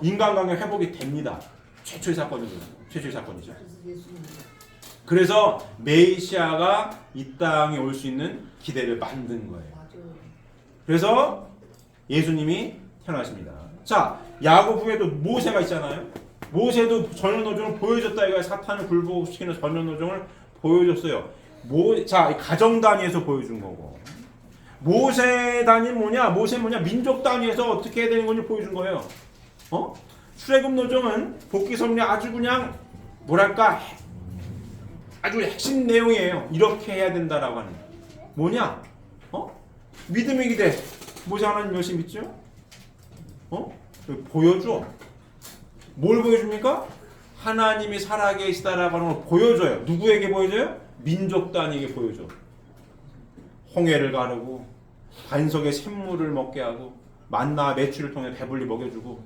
인간관계 회복이 됩니다. 최초의 사건이죠. 그래서 메시아가 이 땅에 올 수 있는 기대를 만든 거예요. 그래서 예수님이 태어나십니다. 자, 야곱 후에도 모세가 있잖아요. 모세도 전현노정을 보여줬다. 이거야. 사탄을 굴복시키는 전현노정을 보여줬어요. 자, 가정 단위에서 보여준 거고. 모세 단위는 뭐냐? 모세 뭐냐? 민족 단위에서 어떻게 해야 되는 건지 보여준 거예요. 출애굽 노정은 복귀 성리 아주 그냥 뭐랄까 아주 핵심 내용이에요. 이렇게 해야 된다라고 하는 뭐냐? 믿음의 기대. 모세 하나님 열심히 믿죠? 보여줘. 뭘 보여줍니까? 하나님이 살아계시다라고 하는 걸 보여줘요. 누구에게 보여줘요? 민족 단위에게 보여줘. 홍해를 가르고 반석의 샘물을 먹게 하고 만나 매출을 통해 배불리 먹여주고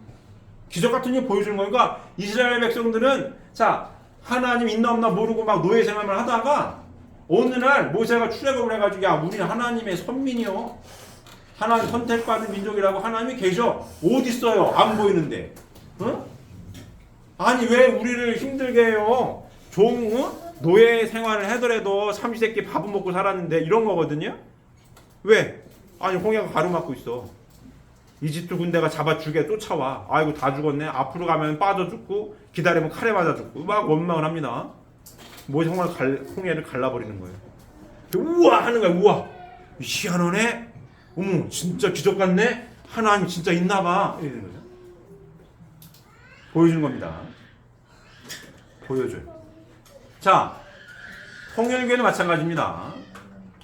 기적 같은 일 보여주는 거니까 이스라엘 백성들은 자 하나님 있나 없나 모르고 막 노예 생활을 하다가 어느 날 모세가 출애굽을 해가지고 야 우리는 하나님의 선민이요 하나님 선택받은 민족이라고 하나님이 계셔 어디 있어요 안 보이는데 아니 왜 우리를 힘들게 해요 노예 생활을 하더라도 삼시세끼 밥은 먹고 살았는데 이런 거거든요. 왜? 아니 홍해가 가로막고 있어. 이집트 군대가 잡아 죽게 쫓아와. 아이고 다 죽었네. 앞으로 가면 빠져 죽고 기다리면 칼에 맞아 죽고 막 원망을 합니다. 홍해를 갈라버리는 거예요. 우와 하는 거야. 우와 희한하네. 어머 진짜 기적 같네. 하나님 진짜 있나봐. 이러는 거죠. 보여주는 겁니다. 보여줘요. 자, 통일교회는 마찬가지입니다.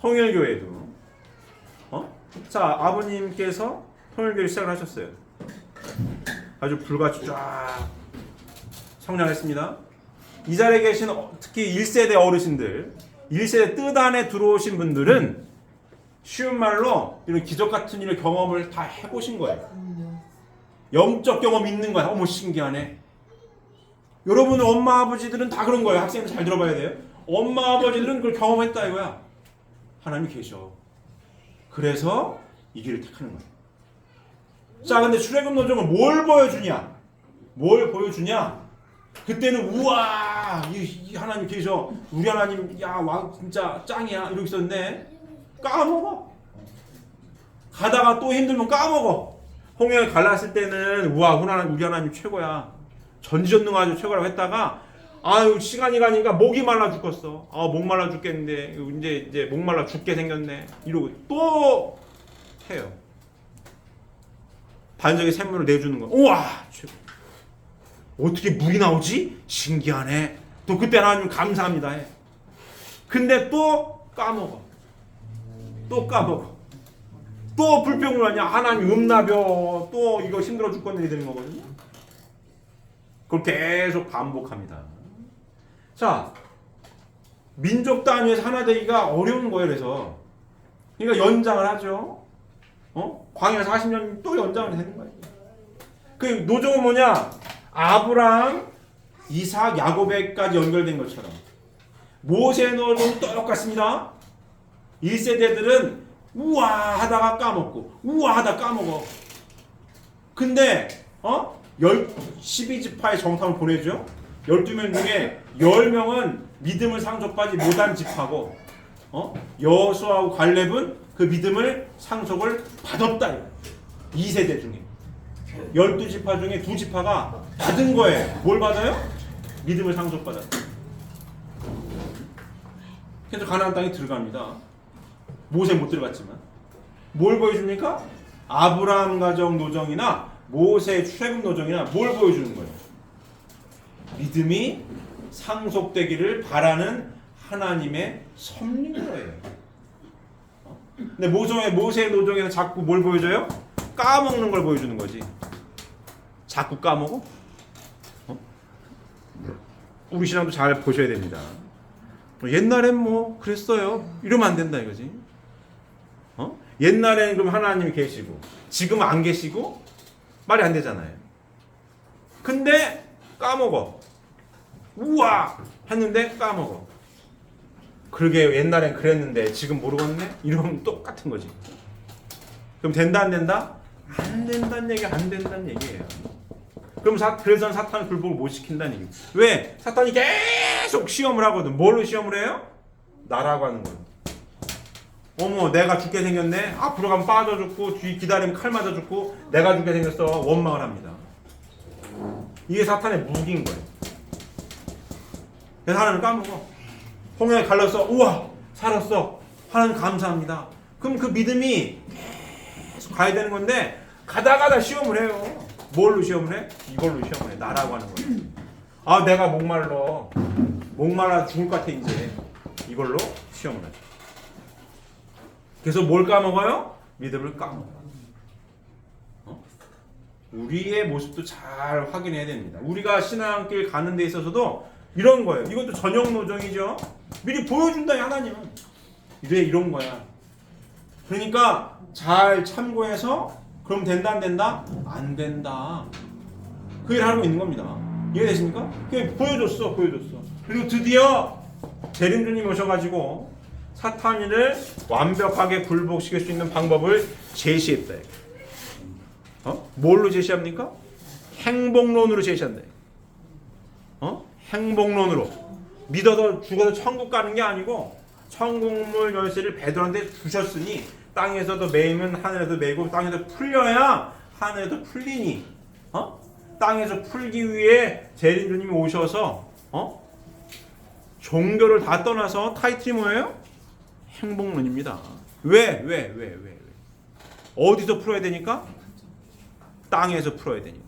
통일교회도 자, 아버님께서 통일교회 시작을 하셨어요. 아주 불같이 쫙 성장했습니다. 이 자리에 계신 특히 1세대 어르신들, 1세대 뜻 안에 들어오신 분들은 쉬운 말로 이런 기적 같은 일을 경험을 다 해보신 거예요. 영적 경험 있는 거야. 어머 신기하네. 여러분 엄마 아버지들은 다 그런 거예요. 학생들 잘 들어봐야 돼요. 엄마 아버지들은 그걸 경험했다 이거야. 하나님이 계셔. 그래서 이 길을 택하는 거예요. 자, 근데 출애굽 노정은 뭘 보여주냐? 뭘 보여주냐? 그때는 우와 이 하나님 계셔. 우리 하나님 야 와 진짜 짱이야 이러고 있었는데 까먹어. 가다가 또 힘들면 까먹어. 홍해를 갈랐을 때는 우와 우리 하나님 최고야. 전지전능하죠 최고라고 했다가 아유 시간이 가니까 목이 말라 죽겠어. 목 말라 죽겠는데 이제 목 말라 죽게 생겼네. 이러고 또 해요. 반석의 샘물을 내주는 거. 우와 최고. 어떻게 물이 나오지? 신기하네. 또 그때 하나님 감사합니다 해. 근데 또 까먹어. 또 불평을 하냐? 하나님 음나벼. 또 이거 힘들어 죽겠네 되는 거거든요. 그걸 계속 반복합니다. 자, 민족 단위에서 하나 되기가 어려운 거예요. 그래서 그러니까 연장을 하죠. 광야 40년 또 연장을 되는 거예요. 그 노정은 뭐냐? 아브라함, 이삭, 야곱에까지 연결된 것처럼 모세 노정은 똑같습니다. 1세대들은 우와 하다가 까먹고 우와 하다가 까먹어. 근데 12지파의 정탐을 보내죠. 12명 중에 10명은 믿음을 상속받지 못한 지파고 여호수아하고 갈렙은 그 믿음을 상속을 받았다. 2세대 중에 12지파 중에 2지파가 받은 거예요. 뭘 받아요? 믿음을 상속받았다. 그래서 가나안 땅에 들어갑니다. 모세 못 들어갔지만 뭘 보여줍니까? 아브라함 가정 노정이나 모세 출애굽 노정이나 뭘 보여주는 거예요? 믿음이 상속되기를 바라는 하나님의 섭리인 거예요. 근데 모세의 노정에서 자꾸 뭘 보여줘요? 까먹는 걸 보여주는 거지. 자꾸 까먹어? 우리 신앙도 잘 보셔야 됩니다. 옛날엔 뭐 그랬어요. 이러면 안 된다 이거지. 옛날에는 그럼 하나님이 계시고 지금 안 계시고 말이 안 되잖아요. 근데 까먹어. 우와 했는데 까먹어. 그러게 옛날엔 그랬는데 지금 모르겠네? 이러면 똑같은 거지. 그럼 된다 안 된다? 안 된다는 얘기 안 된다는 얘기예요. 그럼 그래서 사탄은 굴복을 못 시킨다는 얘기. 왜? 사탄이 계속 시험을 하거든. 뭘로 시험을 해요? 나라고 하는 거예요. 어머 내가 죽게 생겼네. 앞으로 가면 빠져 죽고 뒤 기다리면 칼 맞아 죽고 내가 죽게 생겼어. 원망을 합니다. 이게 사탄의 무기인 거예요. 그래서 하나님 까먹어. 홍해에 갈랐어. 우와 살았어. 하나님 감사합니다. 그럼 그 믿음이 계속 가야 되는 건데 가다 시험을 해요. 뭘로 시험을 해? 이걸로 시험을 해. 나라고 하는 거예요. 아 내가 목말라 죽을 것 같아 이제. 이걸로 시험을 하죠. 그래서 뭘 까먹어요? 믿음을 까먹어요. 우리의 모습도 잘 확인해야 됩니다. 우리가 신앙길 가는 데 있어서도 이런 거예요. 이것도 전형 노정이죠. 미리 보여준다 하나님은. 이런 거야. 그러니까 잘 참고해서 그럼 된다 안 된다? 안 된다. 그 일을 하고 있는 겁니다. 이해되십니까? 그냥 보여줬어. 그리고 드디어 재림주님 오셔가지고 사탄이를 완벽하게 굴복시킬 수 있는 방법을 제시했다. 뭘로 제시합니까? 행복론으로 제시한다. 행복론으로. 믿어서 죽어서 천국 가는 게 아니고 천국물 열쇠를 베드로한테 주셨으니 땅에서도 매이면 하늘에도 매고 땅에서 풀려야 하늘에도 풀리니 땅에서 풀기 위해 재림주님이 오셔서 종교를 다 떠나서 타이틀이 뭐예요? 행복론입니다. 왜? 어디서 풀어야 되니까? 땅에서 풀어야 되니까.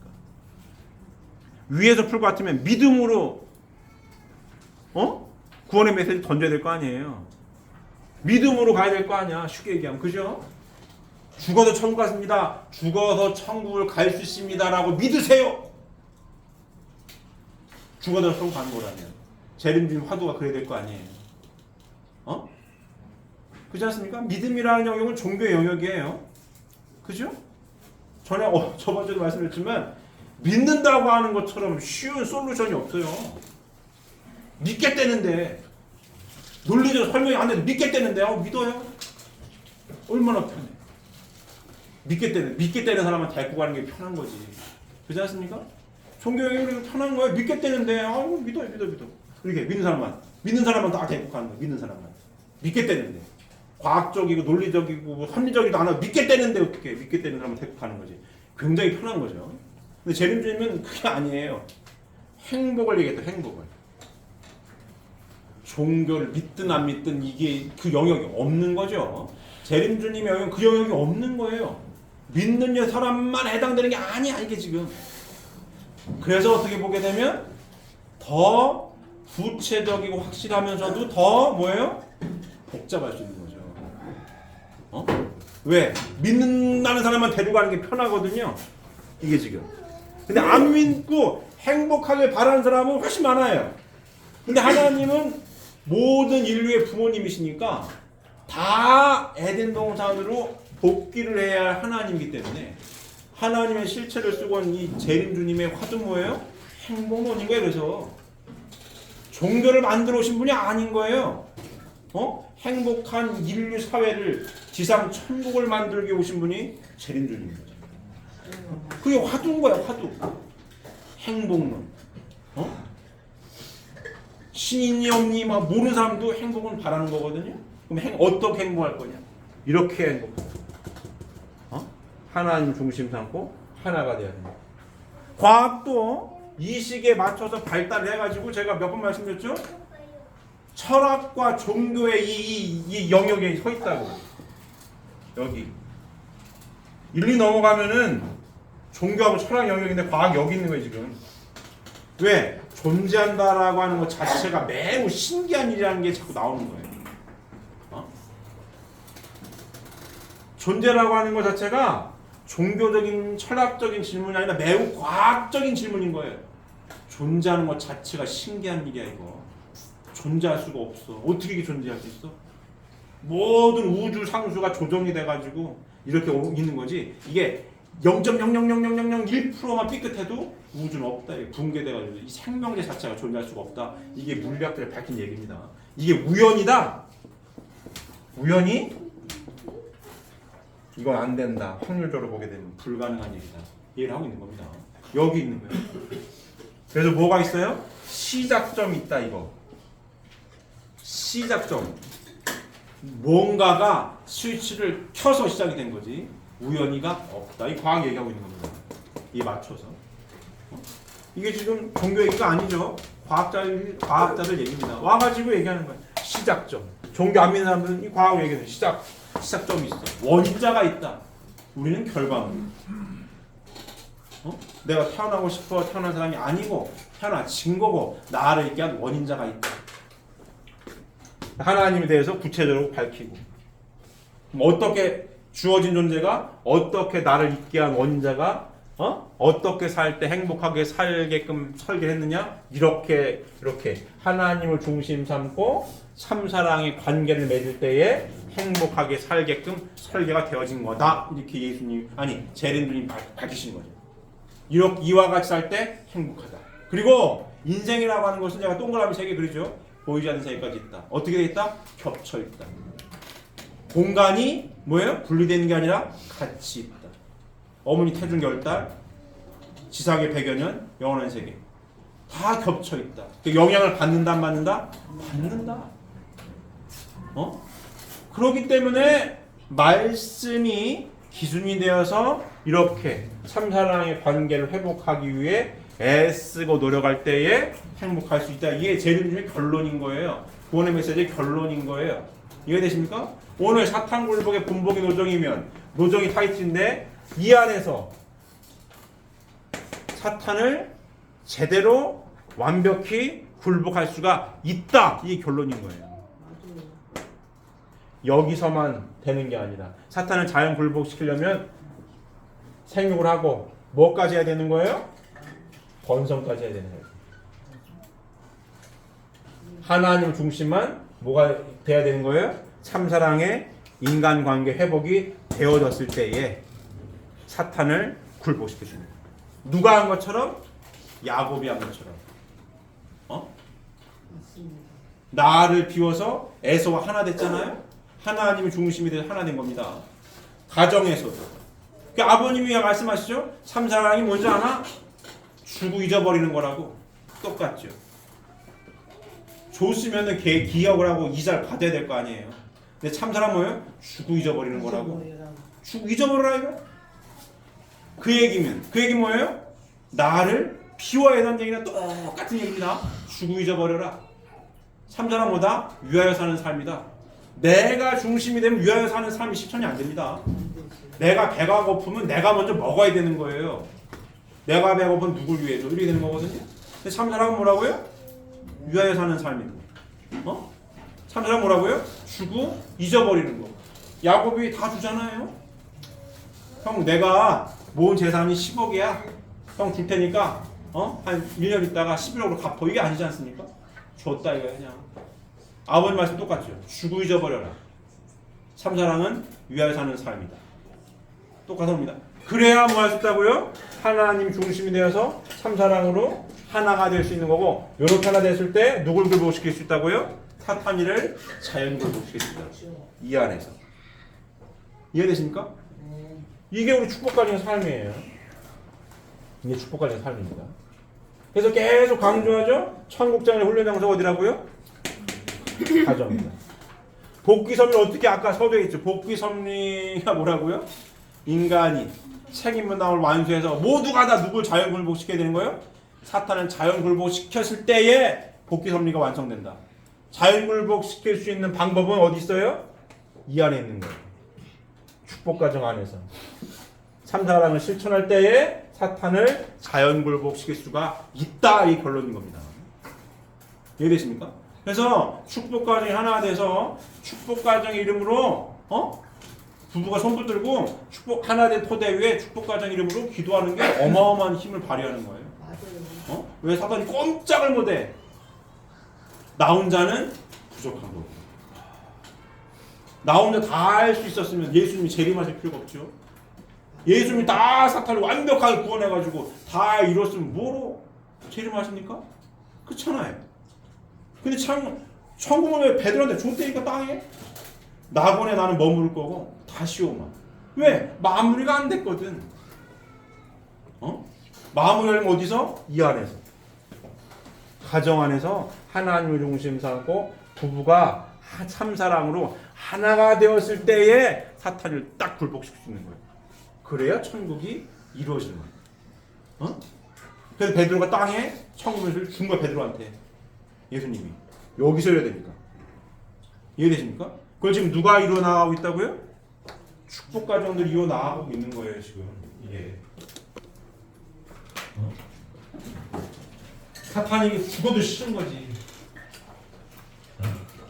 위에서 풀 것 같으면 믿음으로 구원의 메시지를 던져야 될 거 아니에요. 믿음으로 가야 될 거 아니야. 쉽게 얘기하면. 그죠? 죽어서 천국 갔습니다. 죽어서 천국을 갈 수 있습니다. 라고 믿으세요. 죽어서 천국 가는 거라면. 재림주님 화두가 그래야 될 거 아니에요. 그렇지 않습니까? 믿음이라는 영역은 종교의 영역이에요. 그죠? 전에 저번주에도 말씀드렸지만 믿는다고 하는 것처럼 쉬운 솔루션이 없어요. 믿겠다는데 논리적으로 설명이 안 돼도 믿겠다는데 믿어요? 얼마나 편해. 믿겠다는 사람은 데리고 가는 게 편한 거지. 그렇지 않습니까? 종교형이 편한 거예요. 믿겠다는데 믿어. 이렇게 믿는 사람만 다 데리고 가는 거예요. 믿는 사람만. 믿겠다는데 과학적이고 논리적이고 합리적이도 안 하고 믿겠다는데 어떻게 믿겠다는 사람은 데리고 가는 거지. 굉장히 편한 거죠. 근데 재림주님은 그게 아니에요. 행복을 얘기했다. 행복을. 종교를 믿든 안 믿든 이게 그 영역이 없는 거죠. 재림주님의 영역 그 영역이 없는 거예요. 믿는 사람만 해당되는 게 아니야 이게 지금. 그래서 어떻게 보게 되면 더 구체적이고 확실하면서도 더 뭐예요? 복잡할 수 있는 거죠. 왜? 믿는다는 사람만 데려가는 게 편하거든요. 이게 지금. 근데 안 믿고 행복하게 바라는 사람은 훨씬 많아요. 근데 하나님은 모든 인류의 부모님이시니까 다 에덴 동산으로 복귀를 해야 할 하나님이기 때문에 하나님의 실체를 쓰고 있는 이 재림주님의 화두 뭐예요? 행복론인 거예요. 그래서 종교를 만들어 오신 분이 아닌 거예요. 행복한 인류 사회를 지상 천국을 만들기 오신 분이 재림주님인 거죠. 그게 화두인 거야. 화두. 행복론. 신인이 없니 막 모르는 사람도 행복은 바라는 거거든요. 그럼 어떻게 행복할 거냐? 이렇게 행복해. 하나님 중심 삼고 하나가 돼야 됩니다. 과학도 이 시기에 맞춰서 발달을 해가지고 제가 몇 번 말씀드렸죠? 철학과 종교의 이 영역에 서 있다고. 여기. 1, 2 넘어가면은 종교하고 철학 영역인데 과학이 여기 있는 거예요 지금. 왜? 존재한다라고 하는 것 자체가 매우 신기한 일이라는 게 자꾸 나오는 거예요. 존재라고 하는 것 자체가 종교적인 철학적인 질문이 아니라 매우 과학적인 질문인 거예요. 존재하는 것 자체가 신기한 일이야 이거. 존재할 수가 없어. 어떻게 이게 존재할 수 있어? 모든 우주 상수가 조정이 돼가지고 이렇게 있는 거지. 이게 0.0000001%만 삐끗해도 우주는 없다. 이게 붕괴돼가지고 이 생명체 자체가 존재할 수가 없다. 이게 물리학들이 밝힌 얘기입니다. 이게 우연이다. 우연이? 이건 안 된다. 확률적으로 보게 되면 불가능한 얘기다. 이해를 하고 있는 겁니다. 여기 있는 거예요. 그래서 뭐가 있어요? 시작점이 있다 이거. 시작점. 뭔가가 스위치를 켜서 시작이 된 거지. 우연히가 없다. 이 과학 얘기하고 있는 겁니다. 이 맞춰서. 이게 지금 종교 얘기가 아니죠. 과학자들 얘기입니다. 와가지고 얘기하는 거예요. 시작점. 종교 안 믿는 사람들은 이 과학 얘기는 시작점이 있어. 원인자가 있다. 우리는 결과물. 내가 태어나고 싶어 태어난 사람이 아니고 태어나진 거고 나를 있게 한 원인자가 있다. 하나님에 대해서 구체적으로 밝히고 어떻게 주어진 존재가 어떻게 나를 있게 한 원인자가 어떻게 살 때 행복하게 살게끔 설계했느냐 이렇게 하나님을 중심 삼고 참사랑의 관계를 맺을 때에 행복하게 살게끔 설계가 되어진 거다. 이렇게 예수님 제린들이 밝히신 거죠. 이렇게 이와 같이 살 때 행복하다. 그리고 인생이라고 하는 것은 제가 동그라미 3개 그리죠. 보이지 않는 세계까지 있다. 어떻게 돼 있다? 겹쳐 있다. 공간이 뭐예요? 분리되는 게 아니라 같이 있다. 어머니 태중 10달, 지상의 100여 년, 영원한 세계. 다 겹쳐 있다. 영향을 받는다 안 받는다? 받는다. 그렇기 때문에 말씀이 기준이 되어서 이렇게 참사랑의 관계를 회복하기 위해 애쓰고 노력할 때에 행복할 수 있다. 이게 제림님의 결론인 거예요. 구원의 메시지의 결론인 거예요. 이해되십니까? 오늘 사탄 굴복의 분복이 노정이면 노정이 타이틀인데 이 안에서 사탄을 제대로 완벽히 굴복할 수가 있다. 이게 결론인 거예요. 여기서만 되는 게 아니라 사탄을 자연 굴복시키려면 생육을 하고 뭐까지 해야 되는 거예요? 번성까지 해야 되는 거예요. 하나님 중심만 뭐가 돼야 되는 거예요? 참사랑의 인간관계 회복이 되어졌을 때에 사탄을 굴복시키십니다. 누가 한 것처럼? 야곱이 한 것처럼. 나를 비워서 에서와 하나 됐잖아요. 하나님이 중심이 돼서 하나 된 겁니다. 가정에서도. 그러니까 아버님이 말씀하시죠. 참사랑이 뭔지 아나? 주고 잊어버리는 거라고. 똑같죠. 줬으면은 기억을 하고 이자를 받아야 될 거 아니에요. 근데 참사랑 뭐예요? 주고 잊어버리는 거라고. 주고 잊어버리라 이거. 그 얘기 뭐예요? 나를 비워야 된다는 얘기나 똑같은 얘기입니다. 주고 잊어버려라. 참사랑 뭐다? 위하여 사는 삶이다. 내가 중심이 되면 위하여 사는 삶이 실천이 안 됩니다. 내가 배가 고프면 내가 먼저 먹어야 되는 거예요. 내가 배고픈 누굴 위해서 이렇게 되는 거거든요. 근데 참사랑은 뭐라고요? 위하여 사는 삶이고. 참사랑은 뭐라고요? 주고 잊어버리는 거. 야곱이 다 주잖아요. 형 내가 모은 재산이 10억이야. 형 줄 테니까 한 1년 있다가 11억으로 갚어. 이게 아니지 않습니까? 줬다 이거야 그냥. 아버님 말씀 똑같죠. 주고 잊어버려라. 참사랑은 위하여 사는 삶이다. 똑같습니다. 그래야 뭐 할 수 있다고요? 하나님 중심이 되어서 참사랑으로 하나가 될 수 있는 거고 이렇게 하나 됐을 때 누굴 굴복시킬 수 있다고요? 사탄이를 자연 굴복시킬 수 있다. 이 안에서. 이해되십니까? 이게 우리 축복가진 삶이에요. 이게 축복가진 삶입니다. 그래서 계속 강조하죠. 천국장의 훈련 장소가 어디라고요? 가정입니다. 복귀 섭리 어떻게 아까 서두에 있죠. 복귀 섭리가 뭐라고요? 인간이 책임분담을 완수해서 모두가 다 누굴 자연 굴복시켜야 되는 거예요? 사탄은 자연 굴복시켰을 때에 복귀 섭리가 완성된다. 자연 굴복시킬 수 있는 방법은 어디 있어요? 이 안에 있는 거예요. 축복 가정 안에서. 참사랑을 실천할 때에 사탄을 자연 굴복시킬 수가 있다. 이 결론인 겁니다. 이해되십니까? 그래서 축복 가정이 하나 돼서 축복 가정의 이름으로 부부가 손 붙들고 축복 하나 된 토대 위에 축복 가정 이름으로 기도하는 게 어마어마한 힘을 발휘하는 거예요. 맞아요. 왜 사단이 꼼짝을 못해? 나 혼자는 부족한 거고. 나 혼자 다 할 수 있었으면 예수님이 재림하실 필요가 없죠. 예수님이 다 사탄을 완벽하게 구원해가지고 다 이뤘으면 뭐로 재림하십니까? 그렇잖아요. 근데 참 천국은 왜 베드로한테 줬대니까 땅에? 낙원에 나는 머무를 거고 다시오만. 왜? 마무리가 안 됐거든. 마무리하려면 어디서? 이 안에서. 가정 안에서 하나님을 중심 삼고 부부가 참사랑으로 하나가 되었을 때에 사탄을 딱 굴복시킬 수 있는 거예요. 그래야 천국이 이루어지는 거예요. 그래서 베드로가 땅에 천국을 준 거야, 베드로한테. 예수님이. 여기서 해야 되니까. 이해되십니까? 그걸 지금 누가 이루어나가고 있다고요? 축복 가정들이 이루어나가고 있는 거예요, 지금. 이게. 사탄이 죽어도 싫은 거지.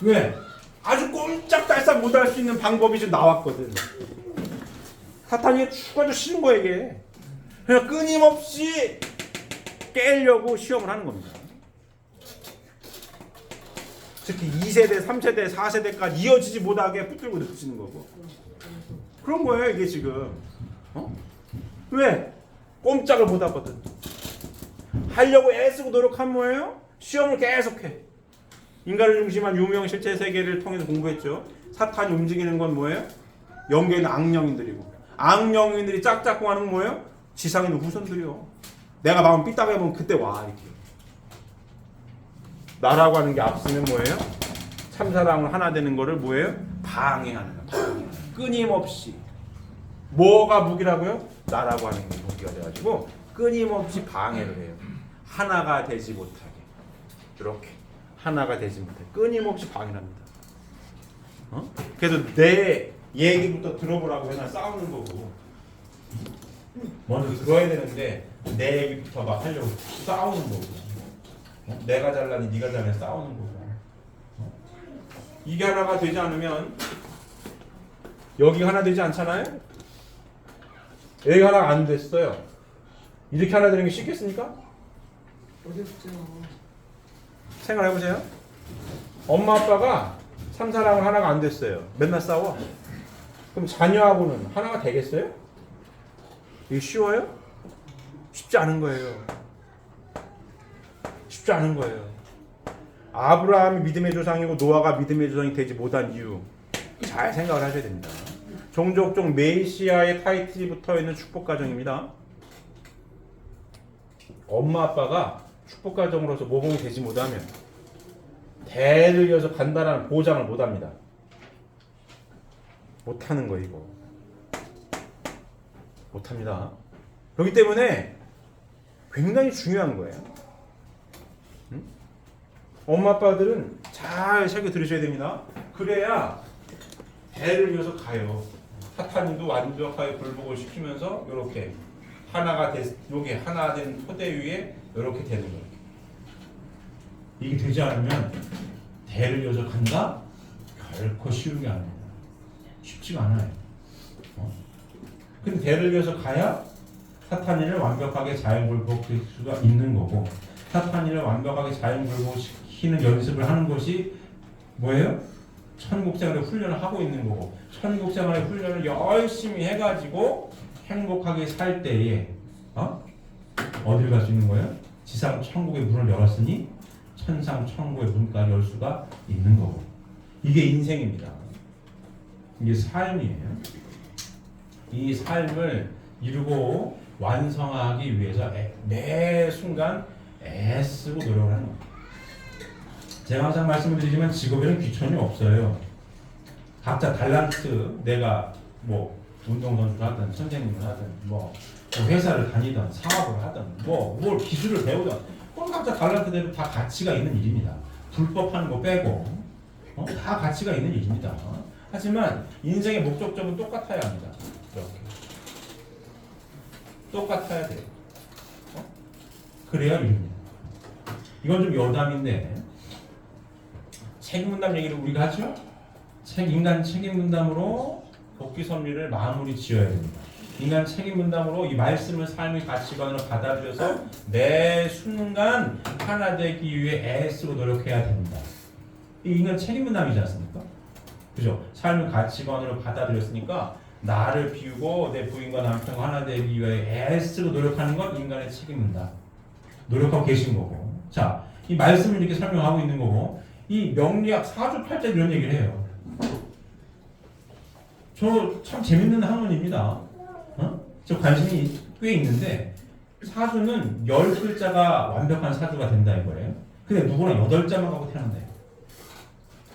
왜? 아주 꼼짝달싹 못할 수 있는 방법이 지금 나왔거든. 사탄이 죽어도 싫은 거야, 이게. 그냥 끊임없이 깨려고 시험을 하는 겁니다. 특히 2세대, 3세대, 4세대까지 이어지지 못하게 붙들고 늙히는 거고. 그런 거예요, 이게 지금. 왜? 꼼짝을 못 하거든. 하려고 애쓰고 노력한 뭐예요? 시험을 계속해. 인간을 중심한 유명 실제 세계를 통해서 공부했죠. 사탄이 움직이는 건 뭐예요? 영계에 있는 악령인들이고, 악령인들이 짝짝꿍 하는 건 뭐예요? 지상에 있는 후손들이요. 내가 마음 삐딱해 보면 그때 와, 이렇게. 나라고 하는 게 앞서면 뭐예요? 참사랑을 하나 되는 거를 뭐예요? 방해하는 거예요. 끊임없이. 뭐가 무기라고요? 나라고 하는 게 무기가 돼가지고 끊임없이 방해를 해요. 하나가 되지 못하게. 이렇게. 하나가 되지 못해. 끊임없이 방해를 합니다. 그래서 내 얘기부터 들어보라고 해서 싸우는 거고. 먼저 들어야 되는데 내 얘기부터 막 하려고 싸우는 거고. 내가 잘나니 네가 잘나니 싸우는 거고. 이게 하나가 되지 않으면 여기가 하나 되지 않잖아요? 여기가 하나가 안 됐어요. 이렇게 하나 되는 게 쉽겠습니까? 어렵죠. 생각해보세요. 엄마 아빠가 참사랑을 하나가 안 됐어요. 맨날 싸워. 그럼 자녀하고는 하나가 되겠어요? 이게 쉬워요? 쉽지 않은 거예요. 쉽지 않은 거예요. 아브라함이 믿음의 조상이고 노아가 믿음의 조상이 되지 못한 이유 잘 생각을 하셔야 됩니다. 종족종 메시아의 타이틀이 붙어있는 축복가정입니다. 엄마 아빠가 축복가정으로서 모범이 되지 못하면 대를 이어서 간다라는 보장을 못합니다. 못하는 거 이거. 못합니다. 그렇기 때문에 굉장히 중요한 거예요. 응? 엄마 아빠들은 잘 새겨 들으셔야 됩니다. 그래야 대를 이어서 가요. 사탄님도 완벽하게 굴복을 시키면서 이렇게 하나가 요게 하나 된 토대 위에 이렇게 되는 거예요. 이게 되지 않으면 대를 이어서 간다? 결코 쉬운 게 아닙니다. 쉽지가 않아요. 근데 대를 이어서 가야 사탄이를 완벽하게 자연불복시킬 수가 있는 거고, 사탄이를 완벽하게 자연불복시키는 연습을 하는 것이 뭐예요? 천국생활의 훈련을 하고 있는 거고, 천국생활의 훈련을 열심히 해가지고 행복하게 살 때에 어디를 갈 수 있는 거예요? 지상 천국의 문을 열었으니 천상 천국의 문까지 열 수가 있는 거고. 이게 인생입니다. 이게 삶이에요. 이 삶을 이루고 완성하기 위해서 매 순간 애쓰고 노력을 하는 거예요. 제가 항상 말씀을 드리지만 직업에는 귀천이 없어요. 각자 달란트, 내가 뭐 운동선수를 하든 선생님을 하든 뭐 회사를 다니든 사업을 하든 뭘 기술을 배우든 그건 각자 달란트대로 다 가치가 있는 일입니다. 불법하는 거 빼고 다 가치가 있는 일입니다. 하지만 인생의 목적점은 똑같아야 합니다. 이렇게 똑같아야 돼요. 그래야 일입니다. 이건 좀 여담인데 책임 분담 얘기를 우리가 하죠. 인간 책임 분담으로 복귀 섭리를 마무리 지어야 됩니다. 인간 책임 분담으로 이 말씀을 삶의 가치관으로 받아들여서 매 순간 하나 되기 위해 애쓰고 노력해야 됩니다. 이 인간 책임 분담이지 않습니까? 그죠? 삶의 가치관으로 받아들였으니까 나를 비우고 내 부인과 남편과 하나 되기 위해 애쓰고 노력하는 건 인간의 책임입니다. 노력하고 계신 거고. 자, 이 말씀을 이렇게 설명하고 있는 거고, 이 명리학 사주팔자 이런 얘기를 해요. 저 참 재밌는 학문입니다. 저 관심이 꽤 있는데, 사주는 10글자가 완벽한 사주가 된다 이거예요. 근데 누구나 8자만 갖고 태어난다.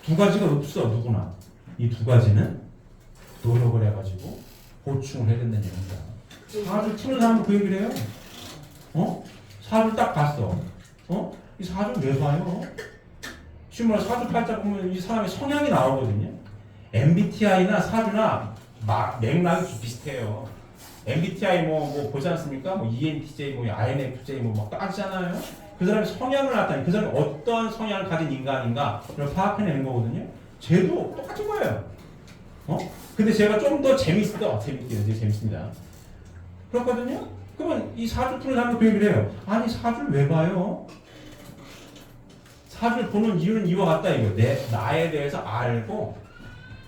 두 가지가 없어, 누구나. 이 두 가지는 노력을 해가지고 보충을 해야 된다는 얘기입니다. 사주 푸는 사람은 그 얘기를 해요. 사주 딱 봤어. 이 사주 왜 봐요? 지금 뭐 사주 팔자 보면 이 사람의 성향이 나오거든요. MBTI나 사주나 맥락이 비슷해요. MBTI 뭐 보지 않습니까? 뭐 ENTJ, 뭐 INFJ 뭐 따지잖아요. 그 사람의 성향을 나타내. 그 사람이 어떤 성향을 가진 인간인가를 파악해내는 거거든요. 쟤도 똑같은 거예요. 근데 제가 좀 더 재밌습니다. 그렇거든요? 그러면 이 사주 푸는 사람도 그 얘기를 해요. 아니, 사주를 왜 봐요? 사주를 보는 이유는 이와 같다, 이거. 나에 대해서 알고,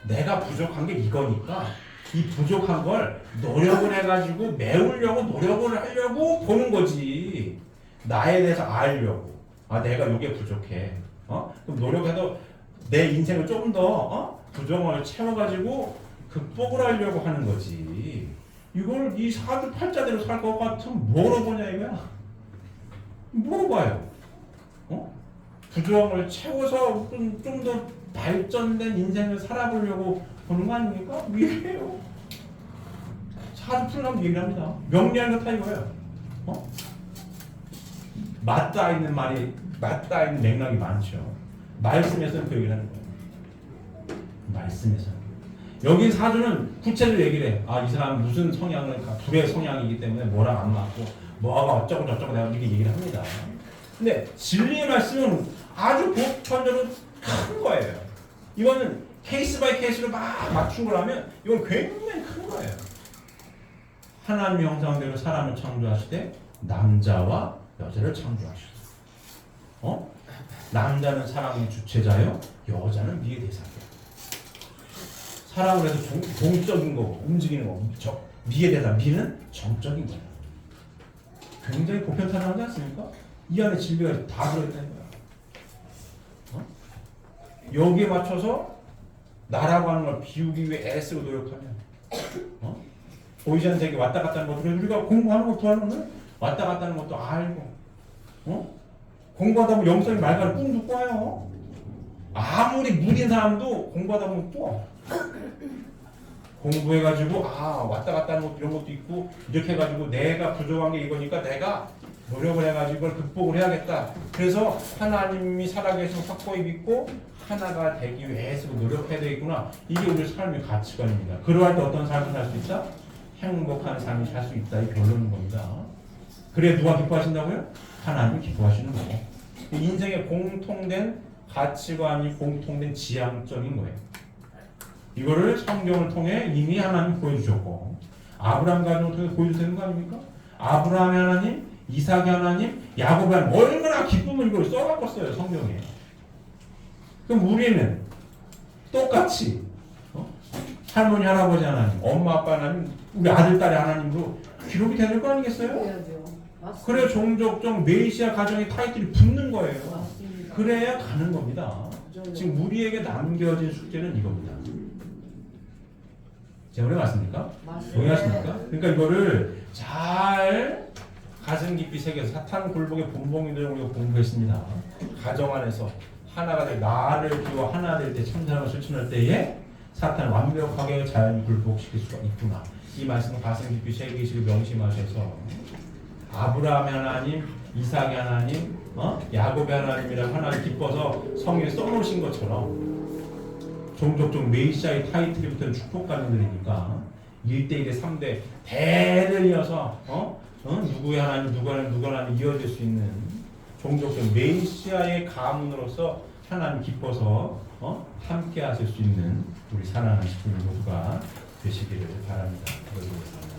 내가 부족한 게 이거니까, 이 부족한 걸 노력을 해가지고 메우려고, 노력을 하려고 보는 거지. 나에 대해서 알려고. 아, 내가 이게 부족해. 그럼 노력해도 내 인생을 좀 더, 부정을 채워가지고 극복을 하려고 하는 거지. 이걸 이 사주 팔자대로 살 것 같으면 뭐로 보냐 이거야? 뭐로 봐요? 부정을 채워서 좀 더 발전된 인생을 살아보려고 보는 거 아닙니까? 위해요. 사주 풀려면 얘기를 합니다. 명리학 같아 이거예요. 맞닿아 있는 말이, 맞닿아 있는 맥락이 많죠. 말씀에서는 그 얘기를 하는 거예요. 말씀에서. 여기 사주는 구체적으로 얘기를 해. 아, 이 사람 무슨 성향을, 불의 성향이기 때문에 뭐랑 안 맞고, 뭐가 어쩌고 저쩌고 내가 이렇게 얘기를 합니다. 근데 진리의 말씀은 아주 보편적으로 큰 거예요. 이거는 케이스 바이 케이스로 막 맞춘 거라면 이건 굉장히 큰 거예요. 하나님 형상대로 사람을 창조하시되 남자와 여자를 창조하셨어. 남자는 사랑의 주체자요, 여자는 미의 대상이야. 사랑을 해서 동적인 거, 움직이는 거, 미의 대상, 미는 정적인 거야. 굉장히 보편타당하지 않습니까? 이 안에 진리가 다 들어있다는 거야. 여기에 맞춰서 나라고 하는 걸 비우기 위해 애쓰고 노력하면, 보이지 않는 세계 왔다 갔다 하는 것도, 우리가 공부하는 것도 하는 거는 왔다 갔다 하는 것도 알고, 공부하다 보면 영성이 맑아서 꿈도 꿔요. 아무리 무딘 사람도 공부하다 보면 꿔. 공부해가지고 왔다 갔다 하는 것도 이런 것도 있고, 이렇게 해가지고 내가 부족한 게 이거니까 내가 노력을 해가지고 이걸 극복을 해야겠다. 그래서 하나님이 살아계신 확고히 믿고 하나가 되기 위해 애쓰고 노력해야 되겠구나. 이게 우리 삶의 가치관입니다. 그러할 때 어떤 삶을 살 수 있다? 행복한 삶을 살 수 있다. 이 결론인 겁니다. 그래 누가 기뻐하신다고요? 하나님이 기뻐하시는 거고. 인생의 공통된 가치관이 공통된 지향적인 거예요. 이거를 성경을 통해 이미 하나님 보여주셨고, 아브라함 가정을 통해 보여주시는 거 아닙니까? 아브라함의 하나님, 이삭의 하나님, 야곱의 하나님, 얼마나 기쁨을 이걸 써갖었어요 성경에. 그럼 우리는 똑같이 할머니, 할아버지 하나님, 엄마, 아빠 하나님, 우리 아들, 딸의 하나님도 기록이 되는 거 아니겠어요? 해야죠. 맞습니다. 그래야 종족적 메시아 가정의 타이틀이 붙는 거예요. 맞습니다. 그래야 가는 겁니다. 지금 우리에게 남겨진 숙제는 이겁니다. 제가 오래 맞습니까? 맞습니다. 동의하십니까? 그러니까 이거를 잘 가슴 깊이 새겨서 사탄 굴복의 본봉인들 우리가 공부했습니다. 가정 안에서 하나가 될, 나를 비워 하나 될 때 참사랑을 실천할 때에 사탄을 완벽하게 자연히 굴복시킬 수가 있구나. 이 말씀을 가슴 깊이 새기시고 명심하셔서 아브라함의 하나님, 이삭의 하나님, 야곱의 하나님이라고 하나님 기뻐서 성경에 써놓으신 것처럼 종족적 메시아의 타이틀이 붙은 축복가님들이니까 1대1의 3대 대를 이어서 누구의 하나님, 누구 하나님 이어질 수 있는 종족적 메시아의 가문으로서 하나님 기뻐서 함께 하실 수 있는 우리 사랑하는 시민 모두가 되시기를 바랍니다. 기도드리겠습니다.